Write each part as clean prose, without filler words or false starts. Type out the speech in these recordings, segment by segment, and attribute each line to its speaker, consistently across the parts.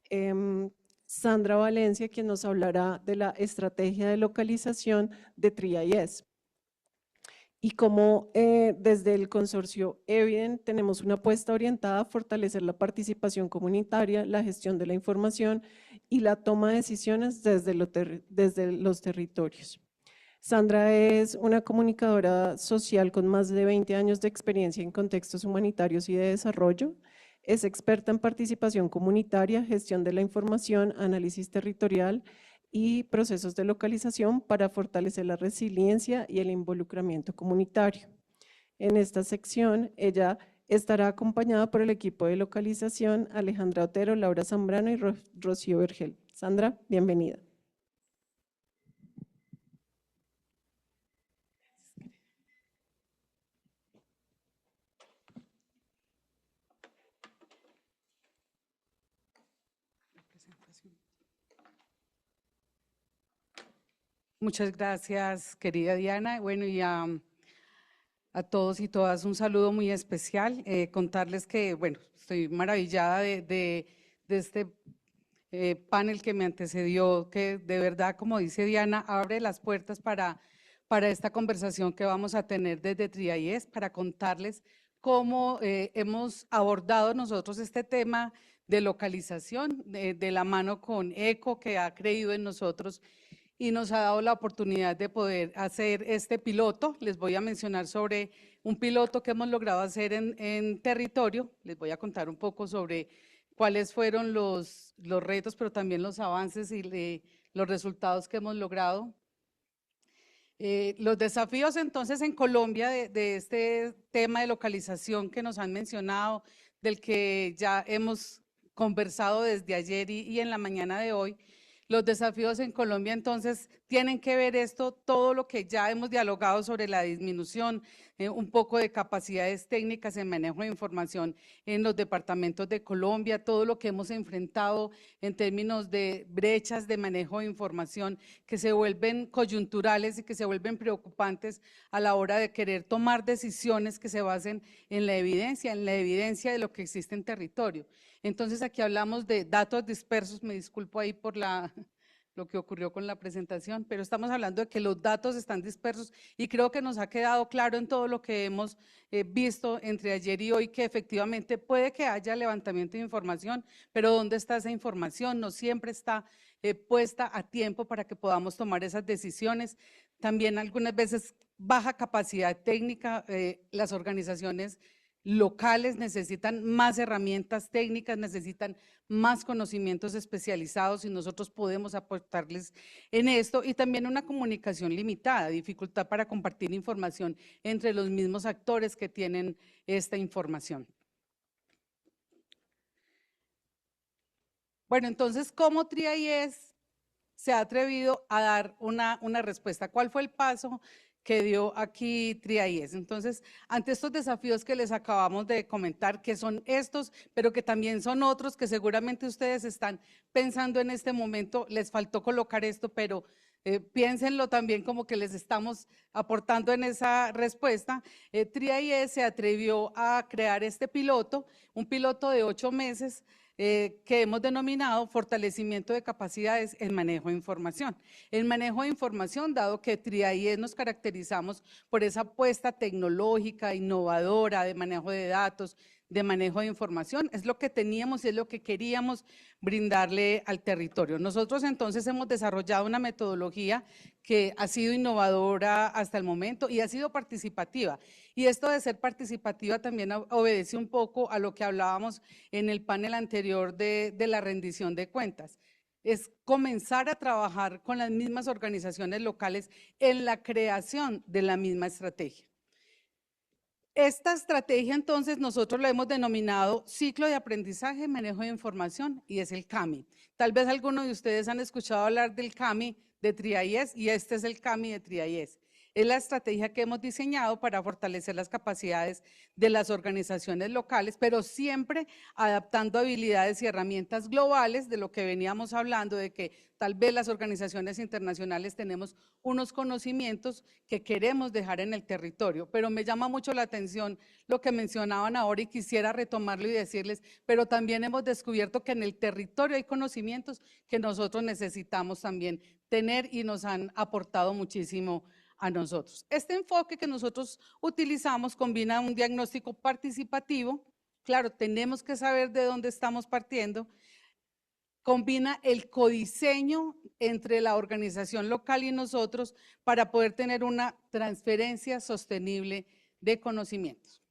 Speaker 1: em, Sandra Valencia, quien nos hablará de la estrategia de localización de TRIAS. Y como desde el consorcio Eviden tenemos una apuesta orientada a fortalecer la participación comunitaria, la gestión de la información y la toma de decisiones desde los territorios. Sandra es una comunicadora social con más de 20 años de experiencia en contextos humanitarios y de desarrollo. Es experta en participación comunitaria, gestión de la información, análisis territorial y procesos de localización para fortalecer la resiliencia y el involucramiento comunitario. En esta sección, ella estará acompañada por el equipo de localización Alejandra Otero, Laura Zambrano y Rocío Vergel. Sandra, bienvenida.
Speaker 2: Muchas gracias, querida Diana. Bueno, y a todos y todas un saludo muy especial. Contarles que, bueno, estoy maravillada de este panel que me antecedió, que de verdad, como dice Diana, abre las puertas para esta conversación que vamos a tener desde TRIAS, para contarles cómo hemos abordado nosotros este tema de localización de la mano con ECO, que ha creído en nosotros y nos ha dado la oportunidad de poder hacer este piloto. Les voy a mencionar sobre un piloto que hemos logrado hacer en territorio. Les voy a contar un poco sobre cuáles fueron los retos, pero también los avances y los resultados que hemos logrado. Los desafíos entonces en Colombia de este tema de localización que nos han mencionado, del que ya hemos conversado desde ayer y en la mañana de hoy. Los desafíos en Colombia entonces tienen que ver todo lo que ya hemos dialogado sobre la disminución, un poco de capacidades técnicas en manejo de información en los departamentos de Colombia, todo lo que hemos enfrentado en términos de brechas de manejo de información que se vuelven coyunturales y que se vuelven preocupantes a la hora de querer tomar decisiones que se basen en la evidencia de lo que existe en territorio. Entonces aquí hablamos de datos dispersos, me disculpo ahí por lo que ocurrió con la presentación, pero estamos hablando de que los datos están dispersos y creo que nos ha quedado claro en todo lo que hemos visto entre ayer y hoy que efectivamente puede que haya levantamiento de información, pero ¿dónde está esa información? No siempre está puesta a tiempo para que podamos tomar esas decisiones. También algunas veces baja capacidad técnica, las organizaciones locales necesitan más herramientas técnicas, necesitan más conocimientos especializados y nosotros podemos aportarles en esto, y también una comunicación limitada, dificultad para compartir información entre los mismos actores que tienen esta información. Bueno, entonces, ¿cómo TRIAS se ha atrevido a dar una respuesta? ¿Cuál fue el paso que dio aquí TRIAS? Entonces, ante estos desafíos que les acabamos de comentar, que son estos, pero que también son otros que seguramente ustedes están pensando en este momento, les faltó colocar esto, pero piénsenlo también como que les estamos aportando en esa respuesta. TRIAS se atrevió a crear este piloto, un piloto de 8 meses, que hemos denominado fortalecimiento de capacidades en manejo de información. El manejo de información, dado que TRIAS nos caracterizamos por esa apuesta tecnológica, innovadora, de manejo de datos, de manejo de información, es lo que teníamos y es lo que queríamos brindarle al territorio. Nosotros entonces hemos desarrollado una metodología que ha sido innovadora hasta el momento y ha sido participativa. Y esto de ser participativa también obedece un poco a lo que hablábamos en el panel anterior de la rendición de cuentas. Es comenzar a trabajar con las mismas organizaciones locales en la creación de la misma estrategia. Esta estrategia entonces nosotros la hemos denominado ciclo de aprendizaje, manejo de información, y es el CAMI. Tal vez algunos de ustedes han escuchado hablar del CAMI de TRIAS y este es el CAMI de TRIAS. Es la estrategia que hemos diseñado para fortalecer las capacidades de las organizaciones locales, pero siempre adaptando habilidades y herramientas globales de lo que veníamos hablando, de que tal vez las organizaciones internacionales tenemos unos conocimientos que queremos dejar en el territorio, pero me llama mucho la atención lo que mencionaban ahora y quisiera retomarlo y decirles, pero también hemos descubierto que en el territorio hay conocimientos que nosotros necesitamos también tener y nos han aportado muchísimo a nosotros. Este enfoque que nosotros utilizamos combina un diagnóstico participativo, claro, tenemos que saber de dónde estamos partiendo, combina el codiseño entre la organización local y nosotros para poder tener una transferencia sostenible de conocimientos.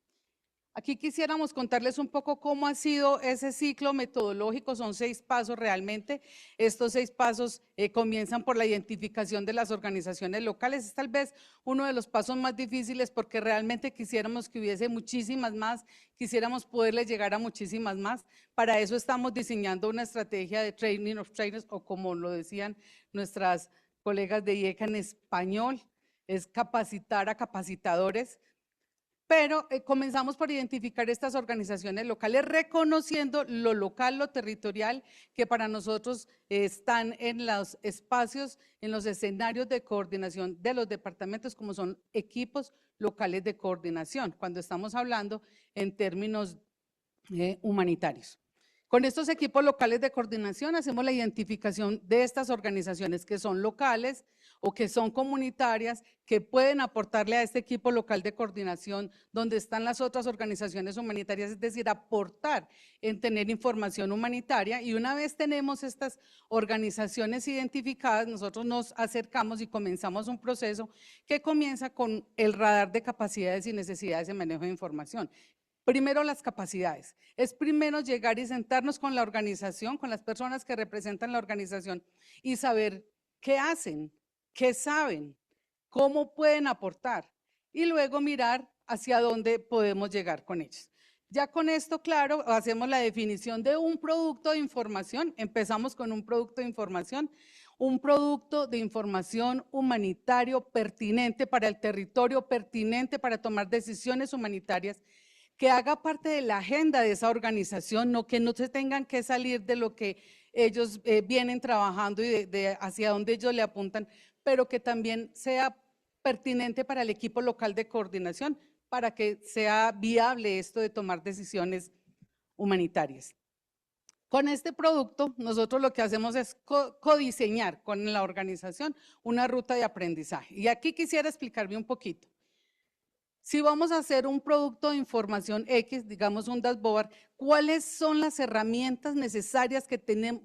Speaker 2: Aquí quisiéramos contarles un poco cómo ha sido ese ciclo metodológico, son 6 pasos realmente. Estos 6 pasos comienzan por la identificación de las organizaciones locales. Es tal vez uno de los pasos más difíciles porque realmente quisiéramos que hubiese muchísimas más, quisiéramos poderle llegar a muchísimas más. Para eso estamos diseñando una estrategia de training of trainers, o como lo decían nuestras colegas de IECA en español, es capacitar a capacitadores. Pero comenzamos por identificar estas organizaciones locales, reconociendo lo local, lo territorial, que para nosotros están en los espacios, en los escenarios de coordinación de los departamentos, como son equipos locales de coordinación, cuando estamos hablando en términos humanitarios. Con estos equipos locales de coordinación hacemos la identificación de estas organizaciones que son locales o que son comunitarias, que pueden aportarle a este equipo local de coordinación donde están las otras organizaciones humanitarias, es decir, aportar en tener información humanitaria. Y una vez tenemos estas organizaciones identificadas, nosotros nos acercamos y comenzamos un proceso que comienza con el radar de capacidades y necesidades de manejo de información. Primero, las capacidades. Es primero llegar y sentarnos con la organización, con las personas que representan la organización y saber qué hacen, qué saben, cómo pueden aportar y luego mirar hacia dónde podemos llegar con ellos. Ya con esto, claro, hacemos la definición de un producto de información. Empezamos con un producto de información humanitario pertinente para el territorio, pertinente para tomar decisiones humanitarias, que haga parte de la agenda de esa organización, no que no se tengan que salir de lo que ellos vienen trabajando y de hacia dónde ellos le apuntan, pero que también sea pertinente para el equipo local de coordinación, para que sea viable esto de tomar decisiones humanitarias. Con este producto, nosotros lo que hacemos es codiseñar con la organización una ruta de aprendizaje. Y aquí quisiera explicarme un poquito. Si vamos a hacer un producto de información X, digamos un dashboard, ¿cuáles son las herramientas necesarias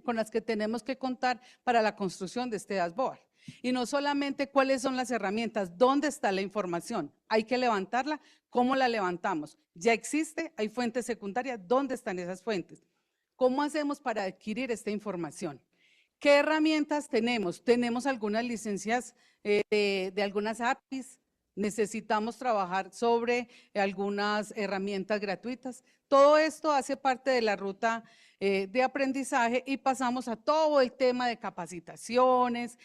Speaker 2: con las que tenemos que contar para la construcción de este dashboard? Y no solamente cuáles son las herramientas, ¿dónde está la información? Hay que levantarla, ¿cómo la levantamos? ¿Ya existe? ¿Hay fuentes secundarias? ¿Dónde están esas fuentes? ¿Cómo hacemos para adquirir esta información? ¿Qué herramientas tenemos? Tenemos algunas licencias de algunas APIs. Necesitamos trabajar sobre algunas herramientas gratuitas. Todo esto hace parte de la ruta de aprendizaje y pasamos a todo el tema de capacitaciones.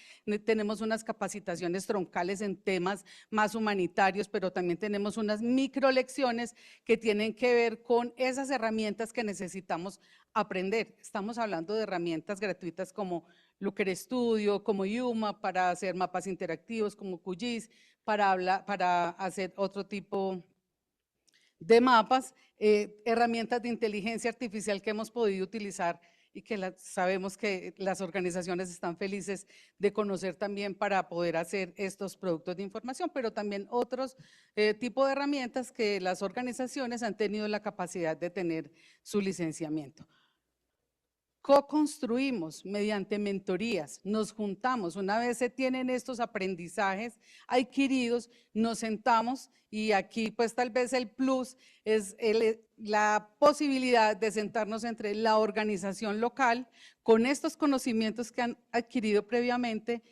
Speaker 2: Tenemos unas capacitaciones troncales en temas más humanitarios, pero también tenemos unas microlecciones que tienen que ver con esas herramientas que necesitamos aprender. Estamos hablando de herramientas gratuitas como Looker Studio, como Yuma para hacer mapas interactivos, como QGIS, para hacer otro tipo de mapas, herramientas de inteligencia artificial que hemos podido utilizar y que sabemos que las organizaciones están felices de conocer también para poder hacer estos productos de información, pero también otros tipos de herramientas que las organizaciones han tenido la capacidad de tener su licenciamiento. Co-construimos mediante mentorías, nos juntamos, una vez se tienen estos aprendizajes adquiridos, nos sentamos y aquí pues tal vez el plus es la posibilidad de sentarnos entre la organización local con estos conocimientos que han adquirido previamente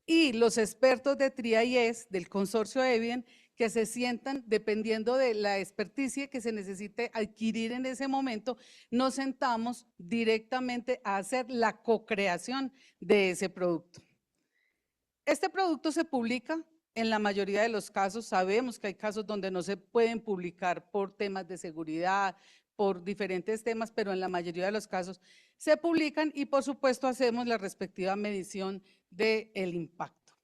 Speaker 2: y los expertos de TRIA-IES del consorcio Eviden, que se sientan, dependiendo de la experticia que se necesite adquirir en ese momento, nos sentamos directamente a hacer la co-creación de ese producto. Este producto se publica en la mayoría de los casos, sabemos que hay casos donde no se pueden publicar por temas de seguridad, por diferentes temas, pero en la mayoría de los casos se publican y por supuesto hacemos la respectiva medición del impacto.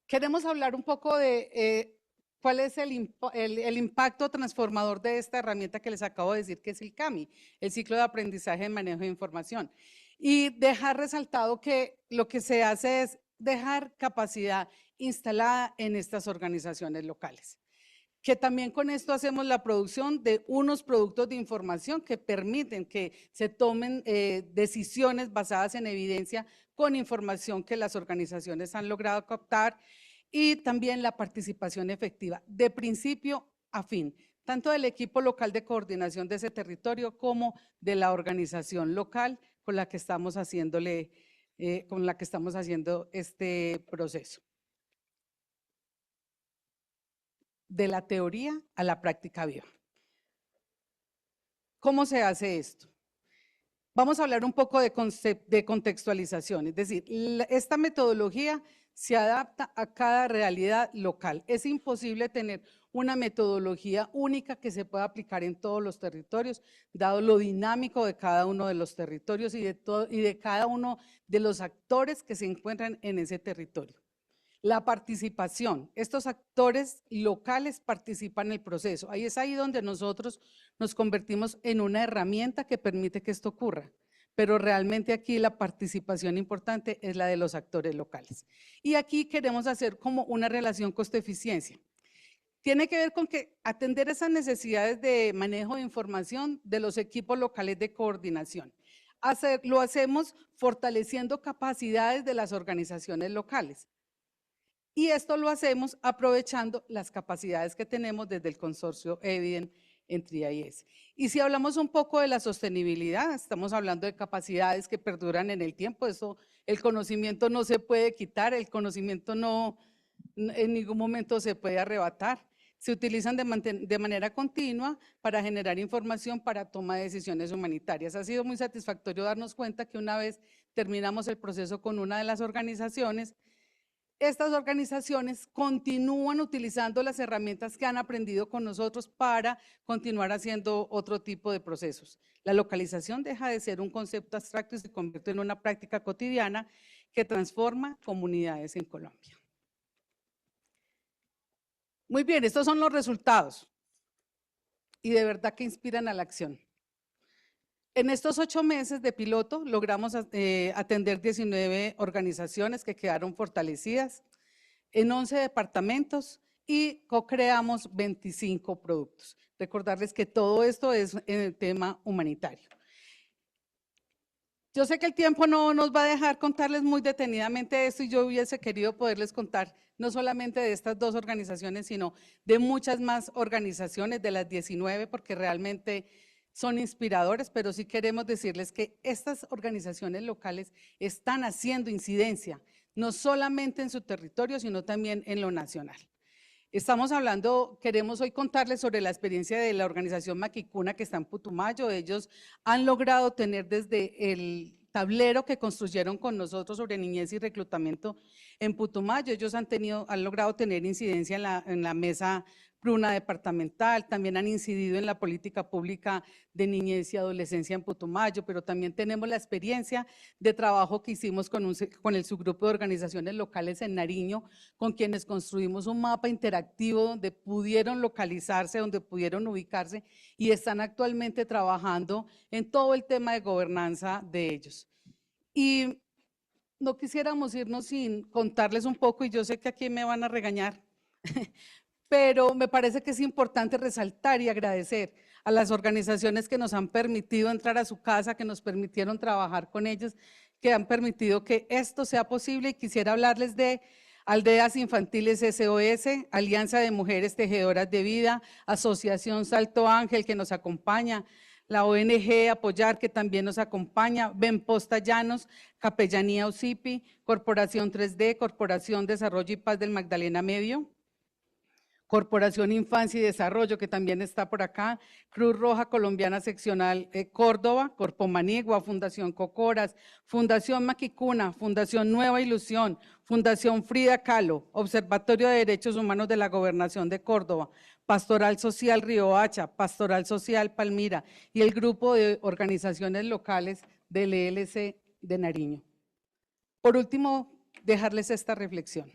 Speaker 2: Queremos hablar un poco de cuál es el impacto transformador de esta herramienta que les acabo de decir, que es el CAMI, el ciclo de aprendizaje y manejo de información. Y dejar resaltado que lo que se hace es dejar capacidad instalada en estas organizaciones locales. Que también con esto hacemos la producción de unos productos de información que permiten que se tomen decisiones basadas en evidencia con información que las organizaciones han logrado captar, y también la participación efectiva de principio a fin, tanto del equipo local de coordinación de ese territorio como de la organización local con la que estamos haciendo este proceso. De la teoría a la práctica viva. ¿Cómo se hace esto? Vamos a hablar un poco de contextualización, es decir, esta metodología se adapta a cada realidad local. Es imposible tener una metodología única que se pueda aplicar en todos los territorios, dado lo dinámico de cada uno de los territorios y de cada uno de los actores que se encuentran en ese territorio. La participación, estos actores locales participan en el proceso. Ahí es ahí donde nosotros nos convertimos en una herramienta que permite que esto ocurra. Pero realmente aquí la participación importante es la de los actores locales. Y aquí queremos hacer como una relación costo-eficiencia. Tiene que ver con que atender esas necesidades de manejo de información de los equipos locales de coordinación. Lo hacemos fortaleciendo capacidades de las organizaciones locales. Y esto lo hacemos aprovechando las capacidades que tenemos desde el consorcio Evident en TRIA-YES. Y si hablamos un poco de la sostenibilidad, estamos hablando de capacidades que perduran en el tiempo. Eso, el conocimiento no se puede quitar, el conocimiento no en ningún momento se puede arrebatar. Se utilizan de manera continua para generar información para toma de decisiones humanitarias. Ha sido muy satisfactorio darnos cuenta que una vez terminamos el proceso con una de las organizaciones, estas organizaciones continúan utilizando las herramientas que han aprendido con nosotros para continuar haciendo otro tipo de procesos. La localización deja de ser un concepto abstracto y se convierte en una práctica cotidiana que transforma comunidades en Colombia. Muy bien, estos son los resultados y de verdad que inspiran a la acción. En estos 8 meses de piloto logramos atender 19 organizaciones que quedaron fortalecidas en 11 departamentos y co-creamos 25 productos. Recordarles que todo esto es en el tema humanitario. Yo sé que el tiempo no nos va a dejar contarles muy detenidamente esto y yo hubiese querido poderles contar no solamente de estas 2 organizaciones, sino de muchas más organizaciones, de las 19, porque realmente son inspiradores, pero sí queremos decirles que estas organizaciones locales están haciendo incidencia, no solamente en su territorio, sino también en lo nacional. Estamos hablando, queremos hoy contarles sobre la experiencia de la organización Maquicuna que está en Putumayo. Ellos han logrado tener desde el tablero que construyeron con nosotros sobre niñez y reclutamiento en Putumayo. Ellos han logrado tener incidencia en la mesa Pruna departamental, también han incidido en la política pública de niñez y adolescencia en Putumayo, pero también tenemos la experiencia de trabajo que hicimos con el subgrupo de organizaciones locales en Nariño, con quienes construimos un mapa interactivo donde pudieron localizarse, donde pudieron ubicarse y están actualmente trabajando en todo el tema de gobernanza de ellos. Y no quisiéramos irnos sin contarles un poco, y yo sé que aquí me van a regañar, pero me parece que es importante resaltar y agradecer a las organizaciones que nos han permitido entrar a su casa, que nos permitieron trabajar con ellos, que han permitido que esto sea posible. Y quisiera hablarles de Aldeas Infantiles SOS, Alianza de Mujeres Tejedoras de Vida, Asociación Salto Ángel, que nos acompaña, la ONG Apoyar, que también nos acompaña, Benposta Llanos, Capellanía Usipi, Corporación 3D, Corporación Desarrollo y Paz del Magdalena Medio, Corporación Infancia y Desarrollo, que también está por acá, Cruz Roja Colombiana Seccional Córdoba, Corpo Manigua, Fundación Cocoras, Fundación Maquicuna, Fundación Nueva Ilusión, Fundación Frida Kahlo, Observatorio de Derechos Humanos de la Gobernación de Córdoba, Pastoral Social Riohacha, Pastoral Social Palmira y el grupo de organizaciones locales del ELC de Nariño. Por último, dejarles esta reflexión.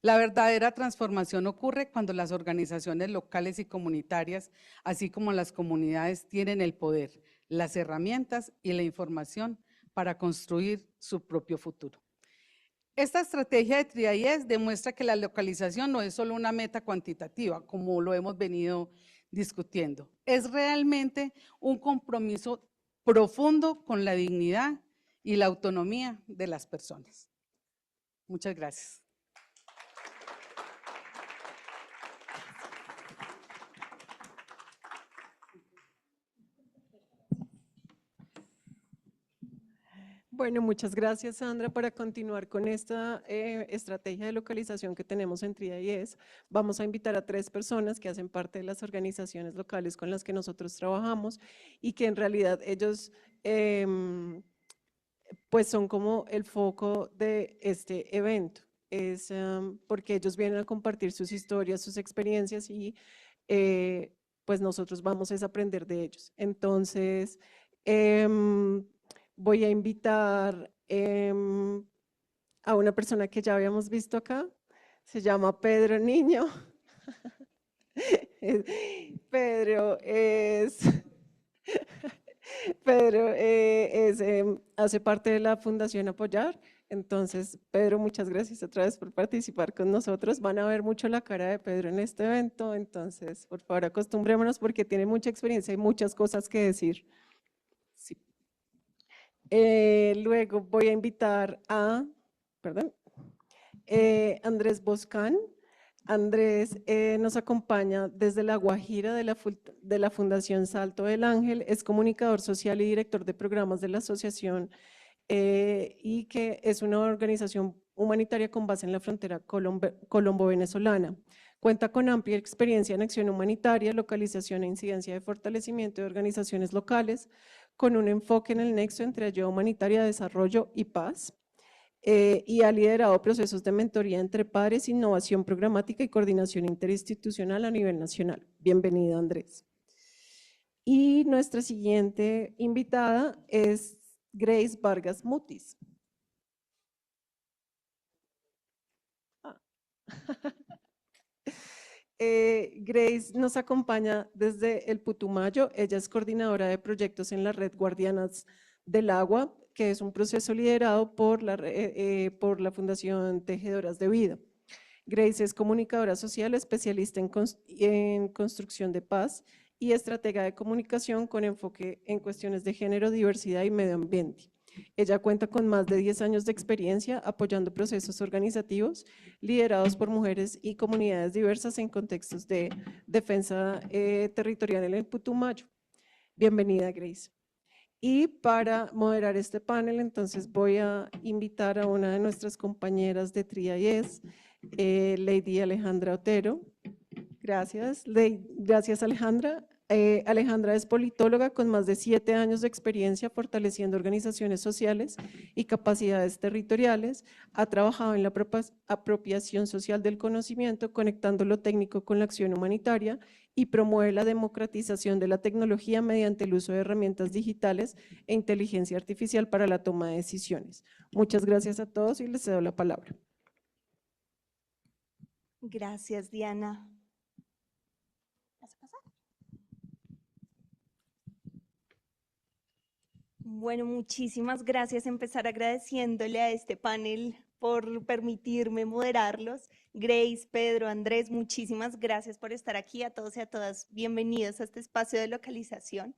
Speaker 2: La verdadera transformación ocurre cuando las organizaciones locales y comunitarias, así como las comunidades, tienen el poder, las herramientas y la información para construir su propio futuro. Esta estrategia de TRIAIES demuestra que la localización no es solo una meta cuantitativa, como lo hemos venido discutiendo. Es realmente un compromiso profundo con la dignidad y la autonomía de las personas. Muchas gracias.
Speaker 1: Bueno, muchas gracias, Sandra. Para continuar con esta estrategia de localización que tenemos en TRIAIES, vamos a invitar a 3 personas que hacen parte de las organizaciones locales con las que nosotros trabajamos y que en realidad ellos pues son como el foco de este evento. Es porque ellos vienen a compartir sus historias, sus experiencias y pues nosotros vamos a aprender de ellos. Entonces, voy a invitar a una persona que ya habíamos visto acá, se llama Pedro Niño. Pedro hace parte de la Fundación Apoyar. Entonces, Pedro, muchas gracias otra vez por participar con nosotros. Van a ver mucho la cara de Pedro en este evento, entonces, por favor, acostumbrémonos porque tiene mucha experiencia y muchas cosas que decir. Sí. Luego voy a invitar a, Andrés Boscán. Andrés nos acompaña desde La Guajira de la Fundación Salto del Ángel, es comunicador social y director de programas de la asociación y que es una organización humanitaria con base en la frontera colombo-venezolana. Cuenta con amplia experiencia en acción humanitaria, localización e incidencia de fortalecimiento de organizaciones locales, con un enfoque en el nexo entre ayuda humanitaria, desarrollo y paz. Y ha liderado procesos de mentoría entre pares, innovación programática y coordinación interinstitucional a nivel nacional. Bienvenido, Andrés. Y nuestra siguiente invitada es Grace Vargas Mutis. Grace nos acompaña desde el Putumayo. Ella es coordinadora de proyectos en la red Guardianas del Agua, que es un proceso liderado por la Fundación Tejedoras de Vida. Grace es comunicadora social, especialista en construcción de paz y estratega de comunicación con enfoque en cuestiones de género, diversidad y medio ambiente. Ella cuenta con más de 10 años de experiencia apoyando procesos organizativos liderados por mujeres y comunidades diversas en contextos de defensa territorial en el Putumayo. Bienvenida, Grace. Y para moderar este panel, entonces voy a invitar a una de nuestras compañeras de TRIAIES, Lady Alejandra Otero. Gracias, gracias Alejandra. Alejandra es politóloga con más de 7 años de experiencia fortaleciendo organizaciones sociales y capacidades territoriales. Ha trabajado en la apropiación social del conocimiento, conectando lo técnico con la acción humanitaria y promueve la democratización de la tecnología mediante el uso de herramientas digitales e inteligencia artificial para la toma de decisiones. Muchas gracias a todos y les cedo la palabra.
Speaker 3: Gracias, Diana. ¿Vas a pasar? Bueno, muchísimas gracias. Empezar agradeciéndole a este panel por permitirme moderarlos. Grace, Pedro, Andrés, muchísimas gracias por estar aquí. A todos y a todas, bienvenidos a este espacio de localización.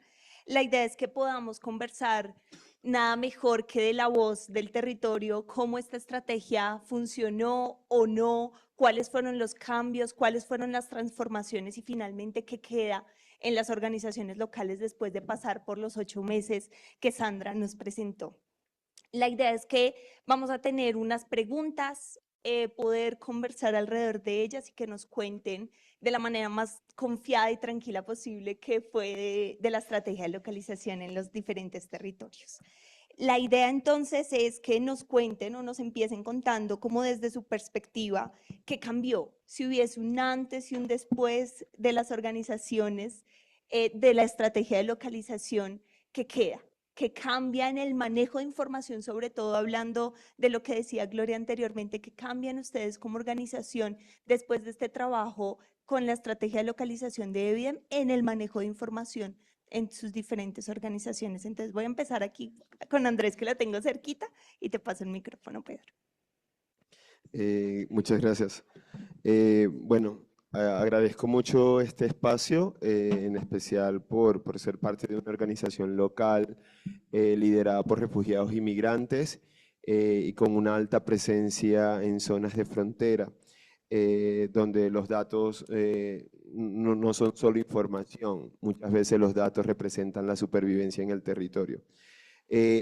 Speaker 3: La idea es que podamos conversar nada mejor que de la voz del territorio, cómo esta estrategia funcionó o no, cuáles fueron los cambios, cuáles fueron las transformaciones y finalmente qué queda en las organizaciones locales después de pasar por los 8 meses que Sandra nos presentó. La idea es que vamos a tener unas preguntas poder conversar alrededor de ellas y que nos cuenten de la manera más confiada y tranquila posible qué fue de la estrategia de localización en los diferentes territorios. La idea entonces es que nos cuenten o nos empiecen contando como desde su perspectiva qué cambió, si hubiese un antes y un después de las organizaciones de la estrategia de localización, ¿qué queda? ¿Qué cambia en el manejo de información, sobre todo hablando de lo que decía Gloria anteriormente, qué cambian ustedes como organización después de este trabajo con la estrategia de localización de Evidem en el manejo de información en sus diferentes organizaciones? Entonces voy a empezar aquí con Andrés, que la tengo cerquita, y te paso el micrófono, Pedro.
Speaker 4: Muchas gracias. Bueno, agradezco mucho este espacio, en especial por ser parte de una organización local liderada por refugiados y migrantes y con una alta presencia en zonas de frontera, donde los datos no son solo información, muchas veces los datos representan la supervivencia en el territorio.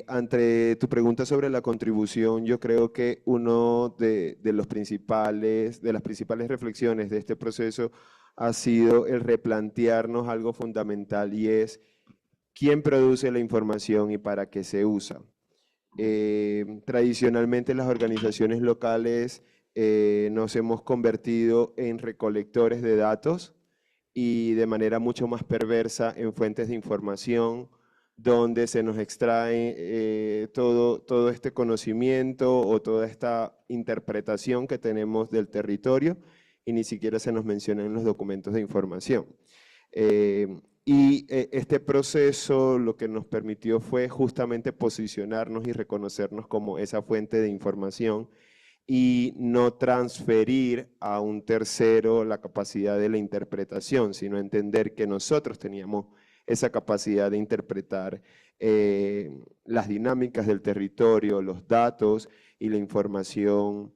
Speaker 4: Ante tu pregunta sobre la contribución, yo creo que uno de las principales reflexiones de este proceso ha sido el replantearnos algo fundamental, y es quién produce la información y para qué se usa. Tradicionalmente las organizaciones locales nos hemos convertido en recolectores de datos y de manera mucho más perversa en fuentes de información, donde se nos extrae todo este conocimiento o toda esta interpretación que tenemos del territorio y ni siquiera se nos menciona en los documentos de información. Este proceso lo que nos permitió fue justamente posicionarnos y reconocernos como esa fuente de información y no transferir a un tercero la capacidad de la interpretación, sino entender que nosotros teníamos esa capacidad de interpretar las dinámicas del territorio, los datos y la información,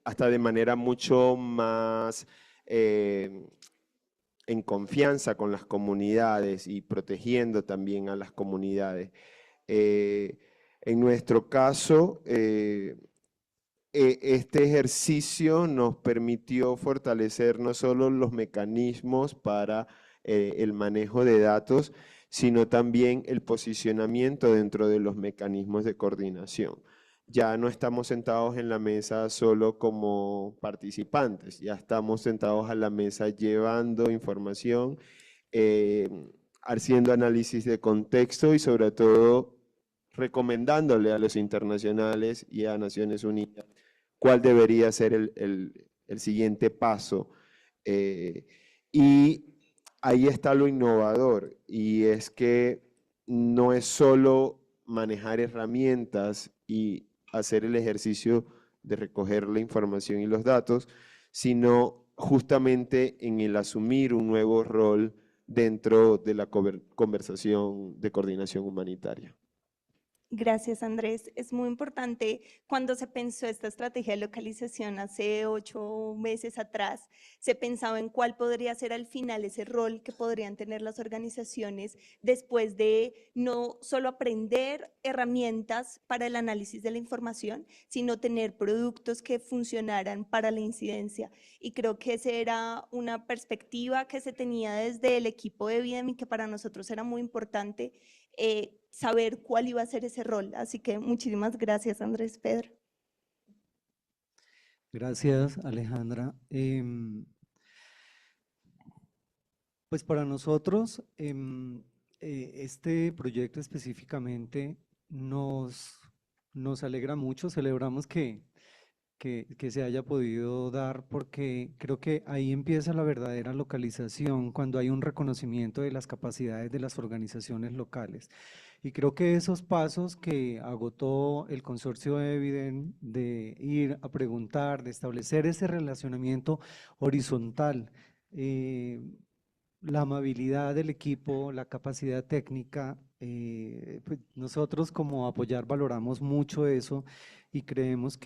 Speaker 4: hasta de manera mucho más en confianza con las comunidades y protegiendo también a las comunidades. En nuestro caso, este ejercicio nos permitió fortalecer no solo los mecanismos para el manejo de datos, sino también el posicionamiento dentro de los mecanismos de coordinación. Ya no estamos sentados en la mesa solo como participantes, ya estamos sentados a la mesa llevando información, haciendo análisis de contexto y sobre todo recomendándole a los internacionales y a Naciones Unidas cuál debería ser el siguiente paso. Y ahí está lo innovador, y es que no es solo manejar herramientas y hacer el ejercicio de recoger la información y los datos, sino justamente en el asumir un nuevo rol dentro de la conversación de coordinación humanitaria.
Speaker 3: Gracias, Andrés. Es muy importante. Cuando se pensó esta estrategia de localización hace 8 meses atrás, se pensaba en cuál podría ser al final ese rol que podrían tener las organizaciones después de no solo aprender herramientas para el análisis de la información, sino tener productos que funcionaran para la incidencia. Y creo que esa era una perspectiva que se tenía desde el equipo de Evidem y que para nosotros era muy importante saber cuál iba a ser ese rol. Así que muchísimas gracias, Andrés. Pedro.
Speaker 5: Gracias, Alejandra. Pues para nosotros, este proyecto específicamente nos alegra mucho, celebramos que se haya podido dar, porque creo que ahí empieza la verdadera localización, cuando hay un reconocimiento de las capacidades de las organizaciones locales. Y creo que esos pasos que agotó el consorcio Evidem, de ir a preguntar, de establecer ese relacionamiento horizontal, la amabilidad del equipo, la capacidad técnica, pues nosotros como Apoyar valoramos mucho eso y creemos,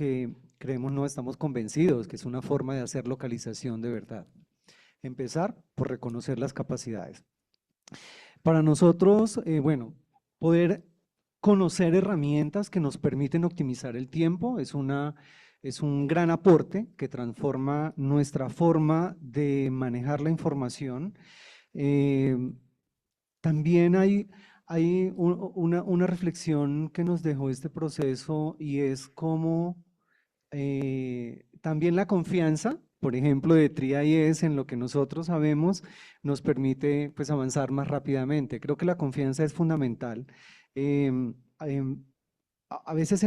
Speaker 5: no estamos convencidos que es una forma de hacer localización de verdad. Empezar por reconocer las capacidades. Para nosotros, bueno, poder conocer herramientas que nos permiten optimizar el tiempo es es un gran aporte que transforma nuestra forma de manejar la información. También hay una reflexión que nos dejó este proceso y es cómo también la confianza, por ejemplo, de TRIA-IES en lo que nosotros sabemos, nos permite pues, avanzar más rápidamente. Creo que la confianza es fundamental. A veces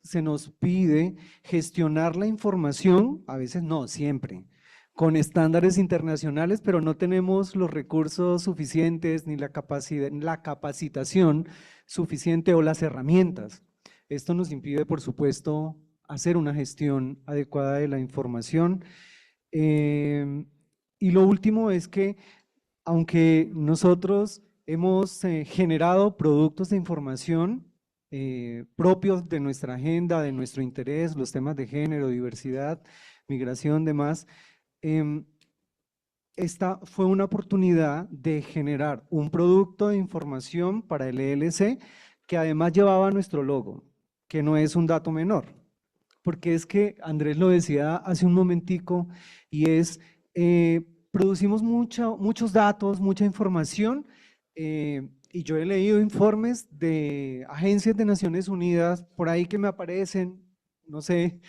Speaker 5: se nos pide gestionar la información, a veces no, siempre, con estándares internacionales, pero no tenemos los recursos suficientes ni la capacitación suficiente o las herramientas. Esto nos impide, por supuesto, hacer una gestión adecuada de la información. Y lo último es que, aunque nosotros hemos generado productos de información propios de nuestra agenda, de nuestro interés, los temas de género, diversidad, migración, demás, esta fue una oportunidad de generar un producto de información para el ELC que además llevaba nuestro logo, que no es un dato menor, porque es que Andrés lo decía hace un momentico y es, producimos muchos datos, mucha información, y yo he leído informes de agencias de Naciones Unidas por ahí que me aparecen, no sé,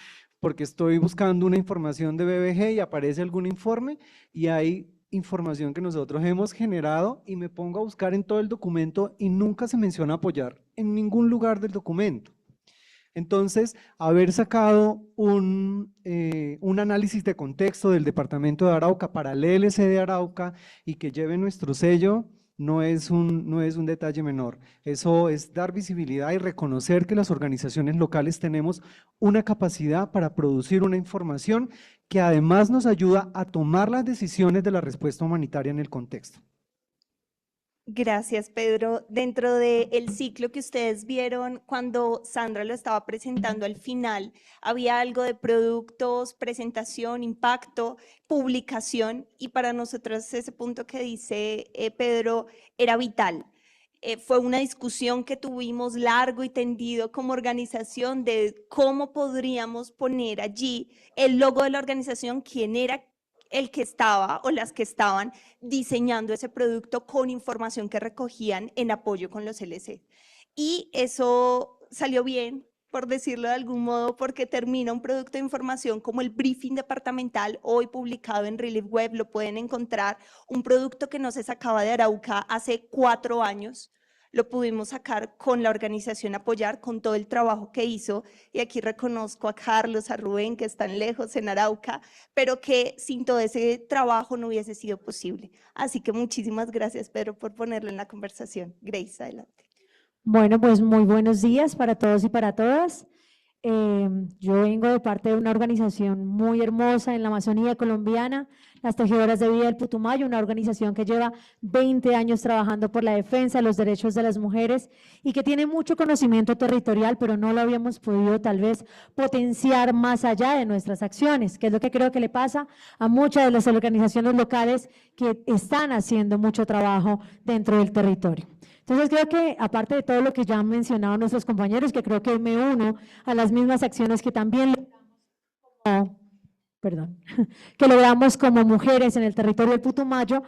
Speaker 5: porque estoy buscando una información de BBG y aparece algún informe y hay información que nosotros hemos generado y me pongo a buscar en todo el documento y nunca se menciona apoyar en ningún lugar del documento. Entonces, haber sacado un análisis de contexto del departamento de Arauca para el ELC de Arauca y que lleve nuestro sello, no es un detalle menor. Eso es dar visibilidad y reconocer que las organizaciones locales tenemos una capacidad para producir una información que además nos ayuda a tomar las decisiones de la respuesta humanitaria en el contexto.
Speaker 3: Gracias, Pedro. Dentro del ciclo que ustedes vieron, cuando Sandra lo estaba presentando al final, había algo de productos, presentación, impacto, publicación, y para nosotros ese punto que dice Pedro era vital. Fue una discusión que tuvimos largo y tendido como organización de cómo podríamos poner allí el logo de la organización, quién era el que estaba o las que estaban diseñando ese producto con información que recogían en apoyo con los LC. Y eso salió bien, por decirlo de algún modo, porque termina un producto de información como el briefing departamental, hoy publicado en Relief Web, lo pueden encontrar, un producto que no se sacaba de Arauca hace 4 años, lo pudimos sacar con la organización Apoyar, con todo el trabajo que hizo, y aquí reconozco a Carlos, a Rubén, que están lejos en Arauca, pero que sin todo ese trabajo no hubiese sido posible. Así que muchísimas gracias, Pedro, por ponerlo en la conversación. Grace, adelante.
Speaker 6: Bueno, pues muy buenos días para todos y para todas. Yo vengo de parte de una organización muy hermosa en la Amazonía colombiana, las Tejedoras de Vida del Putumayo, una organización que lleva 20 años trabajando por la defensa de los derechos de las mujeres y que tiene mucho conocimiento territorial, pero no lo habíamos podido tal vez potenciar más allá de nuestras acciones, que es lo que creo que le pasa a muchas de las organizaciones locales que están haciendo mucho trabajo dentro del territorio. Entonces creo que aparte de todo lo que ya han mencionado nuestros compañeros, que creo que me uno a las mismas acciones que también logramos como mujeres en el territorio del Putumayo,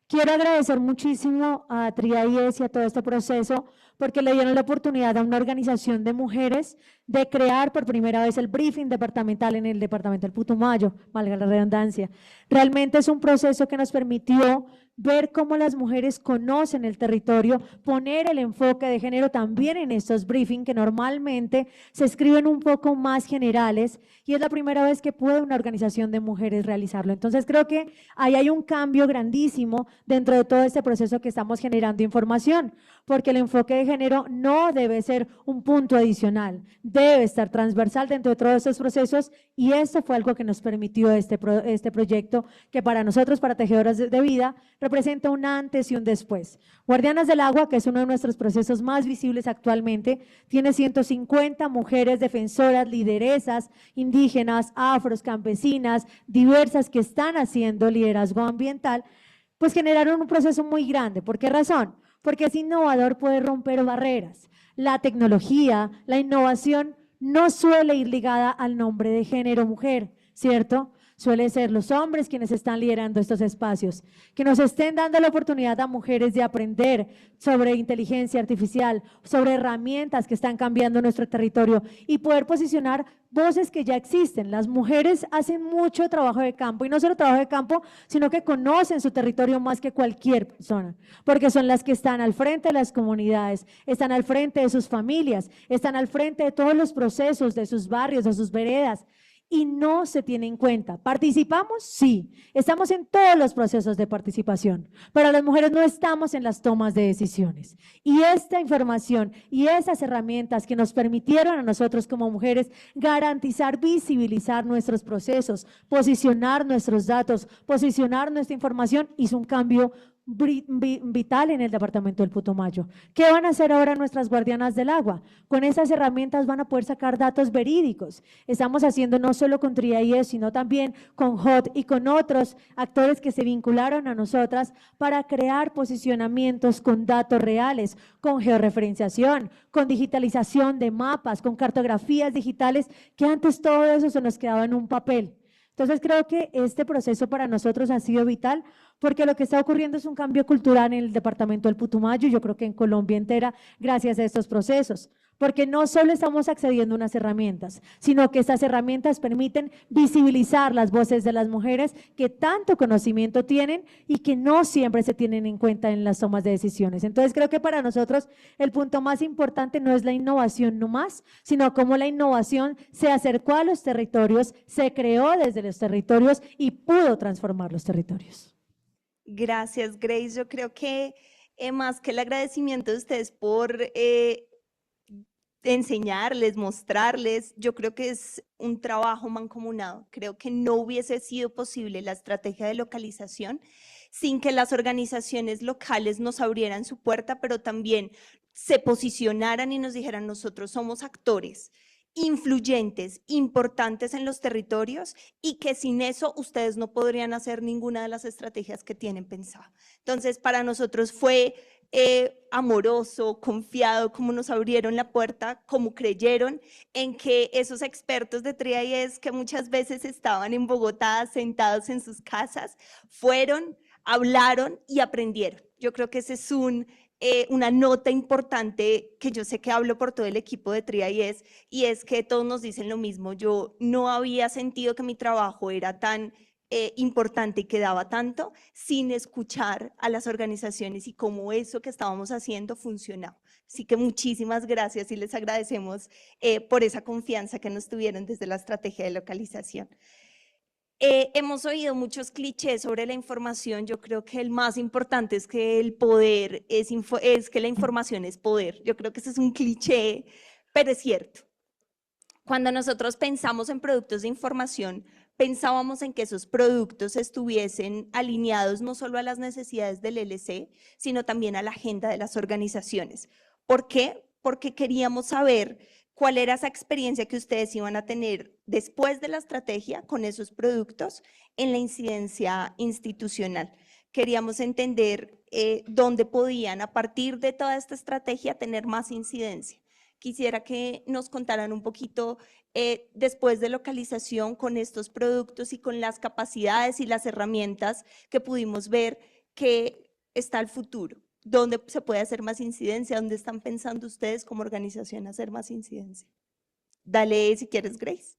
Speaker 6: quiero agradecer muchísimo a TRIA-IES y a todo este proceso porque le dieron la oportunidad a una organización de mujeres de crear por primera vez el briefing departamental en el departamento del Putumayo, valga la redundancia. Realmente es un proceso que nos permitió ver cómo las mujeres conocen el territorio, poner el enfoque de género también en estos briefings que normalmente se escriben un poco más generales y es la primera vez que puede una organización de mujeres realizarlo. Entonces creo que ahí hay un cambio grandísimo dentro de todo este proceso que estamos generando información, porque el enfoque de género no debe ser un punto adicional, debe estar transversal dentro de todos estos procesos y esto fue algo que nos permitió este proyecto que para nosotros, para Tejedoras de Vida, representa un antes y un después. Guardianas del Agua, que es uno de nuestros procesos más visibles actualmente, tiene 150 mujeres defensoras, lideresas, indígenas, afros, campesinas, diversas que están haciendo liderazgo ambiental, pues generaron un proceso muy grande. ¿Por qué razón? Porque es innovador poder romper barreras. La tecnología, la innovación no suele ir ligada al nombre de género mujer, ¿cierto? Suele ser los hombres quienes están liderando estos espacios, que nos estén dando la oportunidad a mujeres de aprender sobre inteligencia artificial, sobre herramientas que están cambiando nuestro territorio y poder posicionar voces que ya existen. Las mujeres hacen mucho trabajo de campo y no solo trabajo de campo, sino que conocen su territorio más que cualquier persona, porque son las que están al frente de las comunidades, están al frente de sus familias, están al frente de todos los procesos de sus barrios, de sus veredas. Y no se tiene en cuenta. ¿Participamos? Sí. Estamos en todos los procesos de participación, pero las mujeres no estamos en las tomas de decisiones. Y esta información y esas herramientas que nos permitieron a nosotros como mujeres garantizar, visibilizar nuestros procesos, posicionar nuestros datos, posicionar nuestra información, hizo un cambio vital en el departamento del Putumayo. ¿Qué van a hacer ahora nuestras guardianas del agua? Con esas herramientas van a poder sacar datos verídicos. Estamos haciendo no solo con TRIA-IES, sino también con HOT y con otros actores que se vincularon a nosotras para crear posicionamientos con datos reales, con georreferenciación, con digitalización de mapas, con cartografías digitales, que antes todo eso se nos quedaba en un papel. Entonces creo que este proceso para nosotros ha sido vital porque lo que está ocurriendo es un cambio cultural en el departamento del Putumayo, yo creo que en Colombia entera, gracias a estos procesos, porque no solo estamos accediendo a unas herramientas, sino que estas herramientas permiten visibilizar las voces de las mujeres que tanto conocimiento tienen y que no siempre se tienen en cuenta en las tomas de decisiones. Entonces creo que para nosotros el punto más importante no es la innovación nomás, sino cómo la innovación se acercó a los territorios, se creó desde los territorios y pudo transformar los territorios.
Speaker 3: Gracias, Grace. Yo creo que más que el agradecimiento de ustedes por enseñarles, mostrarles, yo creo que es un trabajo mancomunado. Creo que no hubiese sido posible la estrategia de localización sin que las organizaciones locales nos abrieran su puerta, pero también se posicionaran y nos dijeran: nosotros somos actores influyentes, importantes en los territorios y que sin eso ustedes no podrían hacer ninguna de las estrategias que tienen pensado. Entonces, para nosotros fue amoroso, confiado, como nos abrieron la puerta, como creyeron en que esos expertos de TRIA-IES que muchas veces estaban en Bogotá sentados en sus casas, fueron, hablaron y aprendieron. Yo creo que ese es una nota importante que yo sé que hablo por todo el equipo de TRIA-IES, y es que todos nos dicen lo mismo. Yo no había sentido que mi trabajo era tan importante y que daba tanto sin escuchar a las organizaciones y cómo eso que estábamos haciendo funcionaba. Así que muchísimas gracias y les agradecemos por esa confianza que nos tuvieron desde la estrategia de localización. Hemos oído muchos clichés sobre la información. Yo creo que el más importante es que el poder es que la información es poder. Yo creo que ese es un cliché, pero es cierto. Cuando nosotros pensamos en productos de información, pensábamos en que esos productos estuviesen alineados no solo a las necesidades del LC, sino también a la agenda de las organizaciones. ¿Por qué? Porque queríamos saber cuál era esa experiencia que ustedes iban a tener después de la estrategia con esos productos en la incidencia institucional. Queríamos entender dónde podían, a partir de toda esta estrategia, tener más incidencia. Quisiera que nos contaran un poquito después de localización con estos productos y con las capacidades y las herramientas que pudimos ver que está el futuro. ¿Dónde se puede hacer más incidencia? ¿Dónde están pensando ustedes como organización hacer más incidencia? Dale, si quieres, Grace.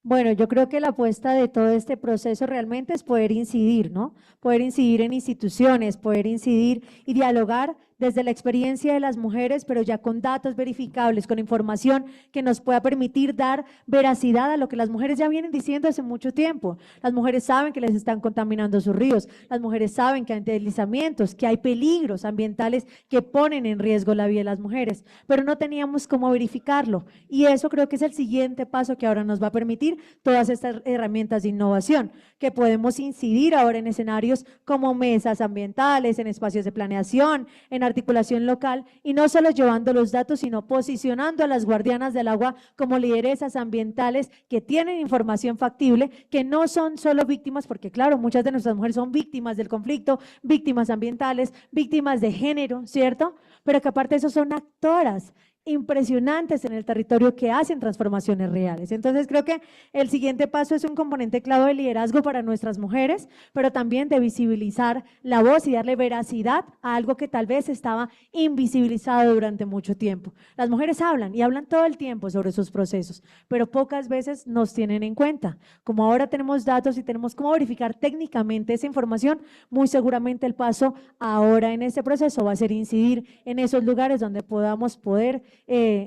Speaker 6: Bueno, yo creo que la apuesta de todo este proceso realmente es poder incidir, ¿no? Poder incidir en instituciones, poder incidir y dialogar desde la experiencia de las mujeres, pero ya con datos verificables, con información que nos pueda permitir dar veracidad a lo que las mujeres ya vienen diciendo hace mucho tiempo. Las mujeres saben que les están contaminando sus ríos, las mujeres saben que hay deslizamientos, que hay peligros ambientales que ponen en riesgo la vida de las mujeres, pero no teníamos cómo verificarlo, y eso creo que es el siguiente paso que ahora nos va a permitir todas estas herramientas de innovación, que podemos incidir ahora en escenarios como mesas ambientales, en espacios de planeación, en articulación local, y no solo llevando los datos, sino posicionando a las guardianas del agua como lideresas ambientales que tienen información factible, que no son solo víctimas, porque claro, muchas de nuestras mujeres son víctimas del conflicto, víctimas ambientales, víctimas de género, ¿cierto? Pero que aparte de eso son actoras impresionantes en el territorio que hacen transformaciones reales. Entonces creo que el siguiente paso es un componente clave de liderazgo para nuestras mujeres, pero también de visibilizar la voz y darle veracidad a algo que tal vez estaba invisibilizado durante mucho tiempo. Las mujeres hablan y hablan todo el tiempo sobre sus procesos, pero pocas veces nos tienen en cuenta. Como ahora tenemos datos y tenemos cómo verificar técnicamente esa información, muy seguramente el paso ahora en este proceso va a ser incidir en esos lugares donde podamos poder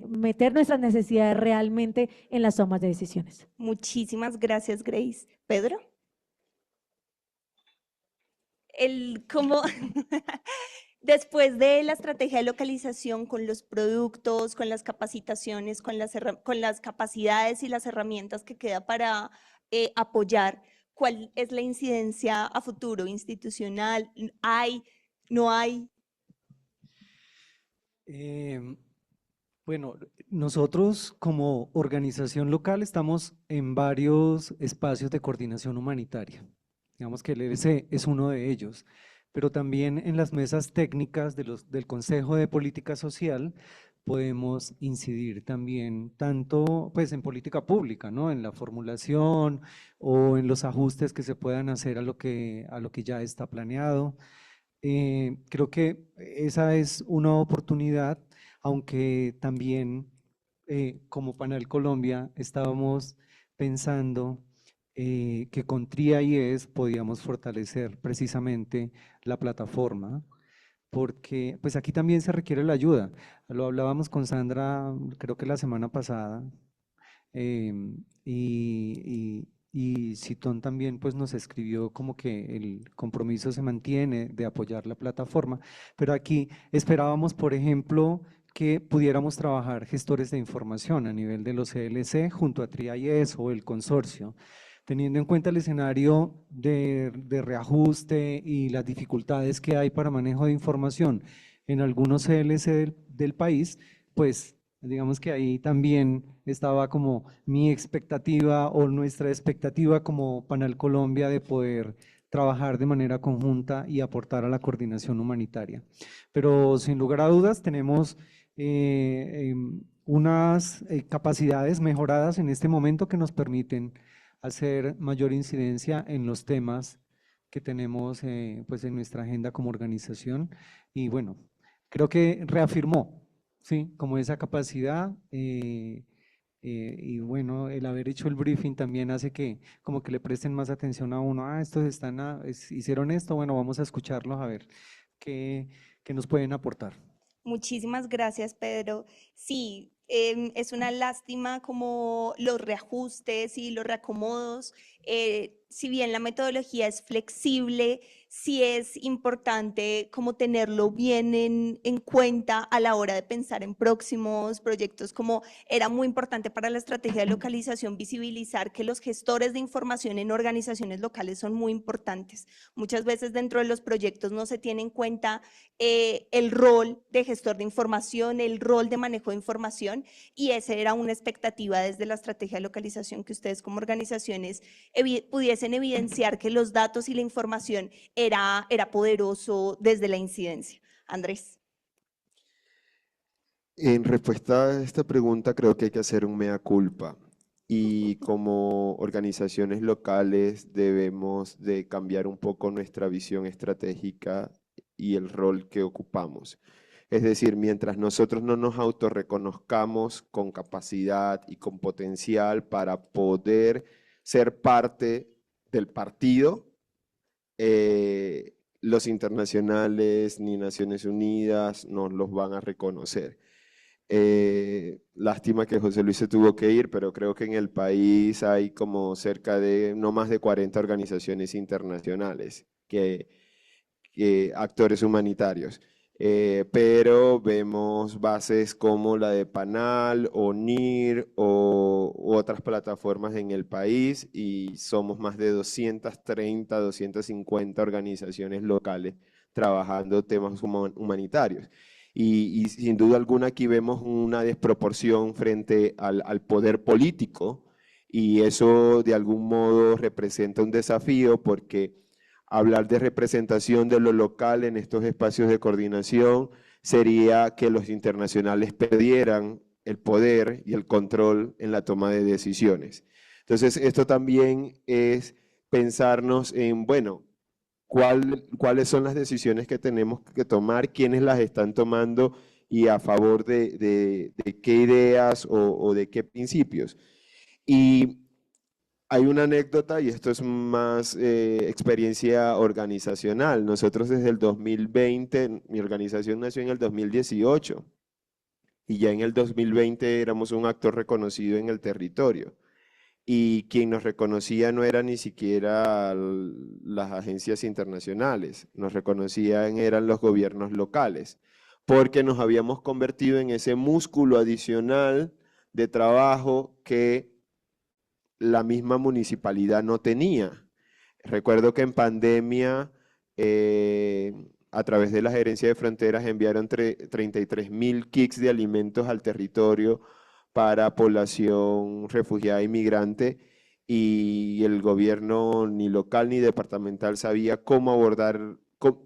Speaker 6: meter nuestras necesidades realmente en las tomas de decisiones.
Speaker 3: Muchísimas gracias, Grace. Pedro. Después de la estrategia de localización con los productos, con las capacitaciones, con las capacidades y las herramientas que queda para apoyar, ¿cuál es la incidencia a futuro institucional? ¿Hay? ¿No hay?
Speaker 5: Bueno, nosotros como organización local estamos en varios espacios de coordinación humanitaria. Digamos que el LC es uno de ellos, pero también en las mesas técnicas del Consejo de Política Social podemos incidir también tanto pues en política pública, ¿no? En la formulación o en los ajustes que se puedan hacer a lo que ya está planeado. Creo que esa es una oportunidad, aunque también como Panal Colombia estábamos pensando que con TRIA-IES podíamos fortalecer precisamente la plataforma, porque pues aquí también se requiere la ayuda. Lo hablábamos con Sandra, creo que la semana pasada, y Citón también pues nos escribió como que el compromiso se mantiene de apoyar la plataforma, pero aquí esperábamos, por ejemplo, que pudiéramos trabajar gestores de información a nivel de los CLC junto a TRIA-IES o el consorcio, teniendo en cuenta el escenario de reajuste y las dificultades que hay para manejo de información en algunos CLC del país, pues digamos que ahí también estaba como mi expectativa o nuestra expectativa como Panal Colombia de poder trabajar de manera conjunta y aportar a la coordinación humanitaria. Pero sin lugar a dudas tenemos unas capacidades mejoradas en este momento que nos permiten hacer mayor incidencia en los temas que tenemos pues en nuestra agenda como organización. Y bueno, creo que reafirmó, ¿sí? Como esa capacidad y bueno, el haber hecho el briefing también hace que como que le presten más atención a uno. Estos hicieron esto, bueno, vamos a escucharlos a ver qué nos pueden aportar.
Speaker 3: Muchísimas gracias, Pedro. Sí, es una lástima como los reajustes y los reacomodos. Si bien la metodología es flexible, sí es importante como tenerlo bien en cuenta a la hora de pensar en próximos proyectos, como era muy importante para la estrategia de localización visibilizar que los gestores de información en organizaciones locales son muy importantes. Muchas veces dentro de los proyectos no se tiene en cuenta el rol de gestor de información, el rol de manejo de información, y esa era una expectativa desde la estrategia de localización, que ustedes como organizaciones pudiesen evidenciar que los datos y la información era poderoso desde la incidencia. Andrés.
Speaker 4: En respuesta a esta pregunta, creo que hay que hacer un mea culpa. Y como organizaciones locales debemos de cambiar un poco nuestra visión estratégica y el rol que ocupamos. Es decir, mientras nosotros no nos autorreconozcamos con capacidad y con potencial para poder ser parte del partido, los internacionales ni Naciones Unidas nos los van a reconocer. Lástima que José Luis se tuvo que ir, pero creo que en el país hay como cerca de no más de 40 organizaciones internacionales actores humanitarios. Pero vemos bases como la de Panal, ONIR u otras plataformas en el país, y somos más de 230, 250 organizaciones locales trabajando temas humanitarios. Y sin duda alguna aquí vemos una desproporción frente al poder político, y eso de algún modo representa un desafío, porque hablar de representación de lo local en estos espacios de coordinación sería que los internacionales perdieran el poder y el control en la toma de decisiones. Entonces, esto también es pensarnos en, bueno, cuáles son las decisiones que tenemos que tomar, quiénes las están tomando y a favor de qué ideas o de qué principios. Y hay una anécdota, y esto es más experiencia organizacional. Nosotros desde el 2020, mi organización nació en el 2018, y ya en el 2020 éramos un actor reconocido en el territorio. Y quien nos reconocía no era ni siquiera las agencias internacionales, nos reconocían eran los gobiernos locales, porque nos habíamos convertido en ese músculo adicional de trabajo que la misma municipalidad no tenía. Recuerdo que en pandemia, a través de la Gerencia de Fronteras, enviaron 33.000 kits de alimentos al territorio para población refugiada e inmigrante, y el gobierno ni local ni departamental sabía cómo abordar,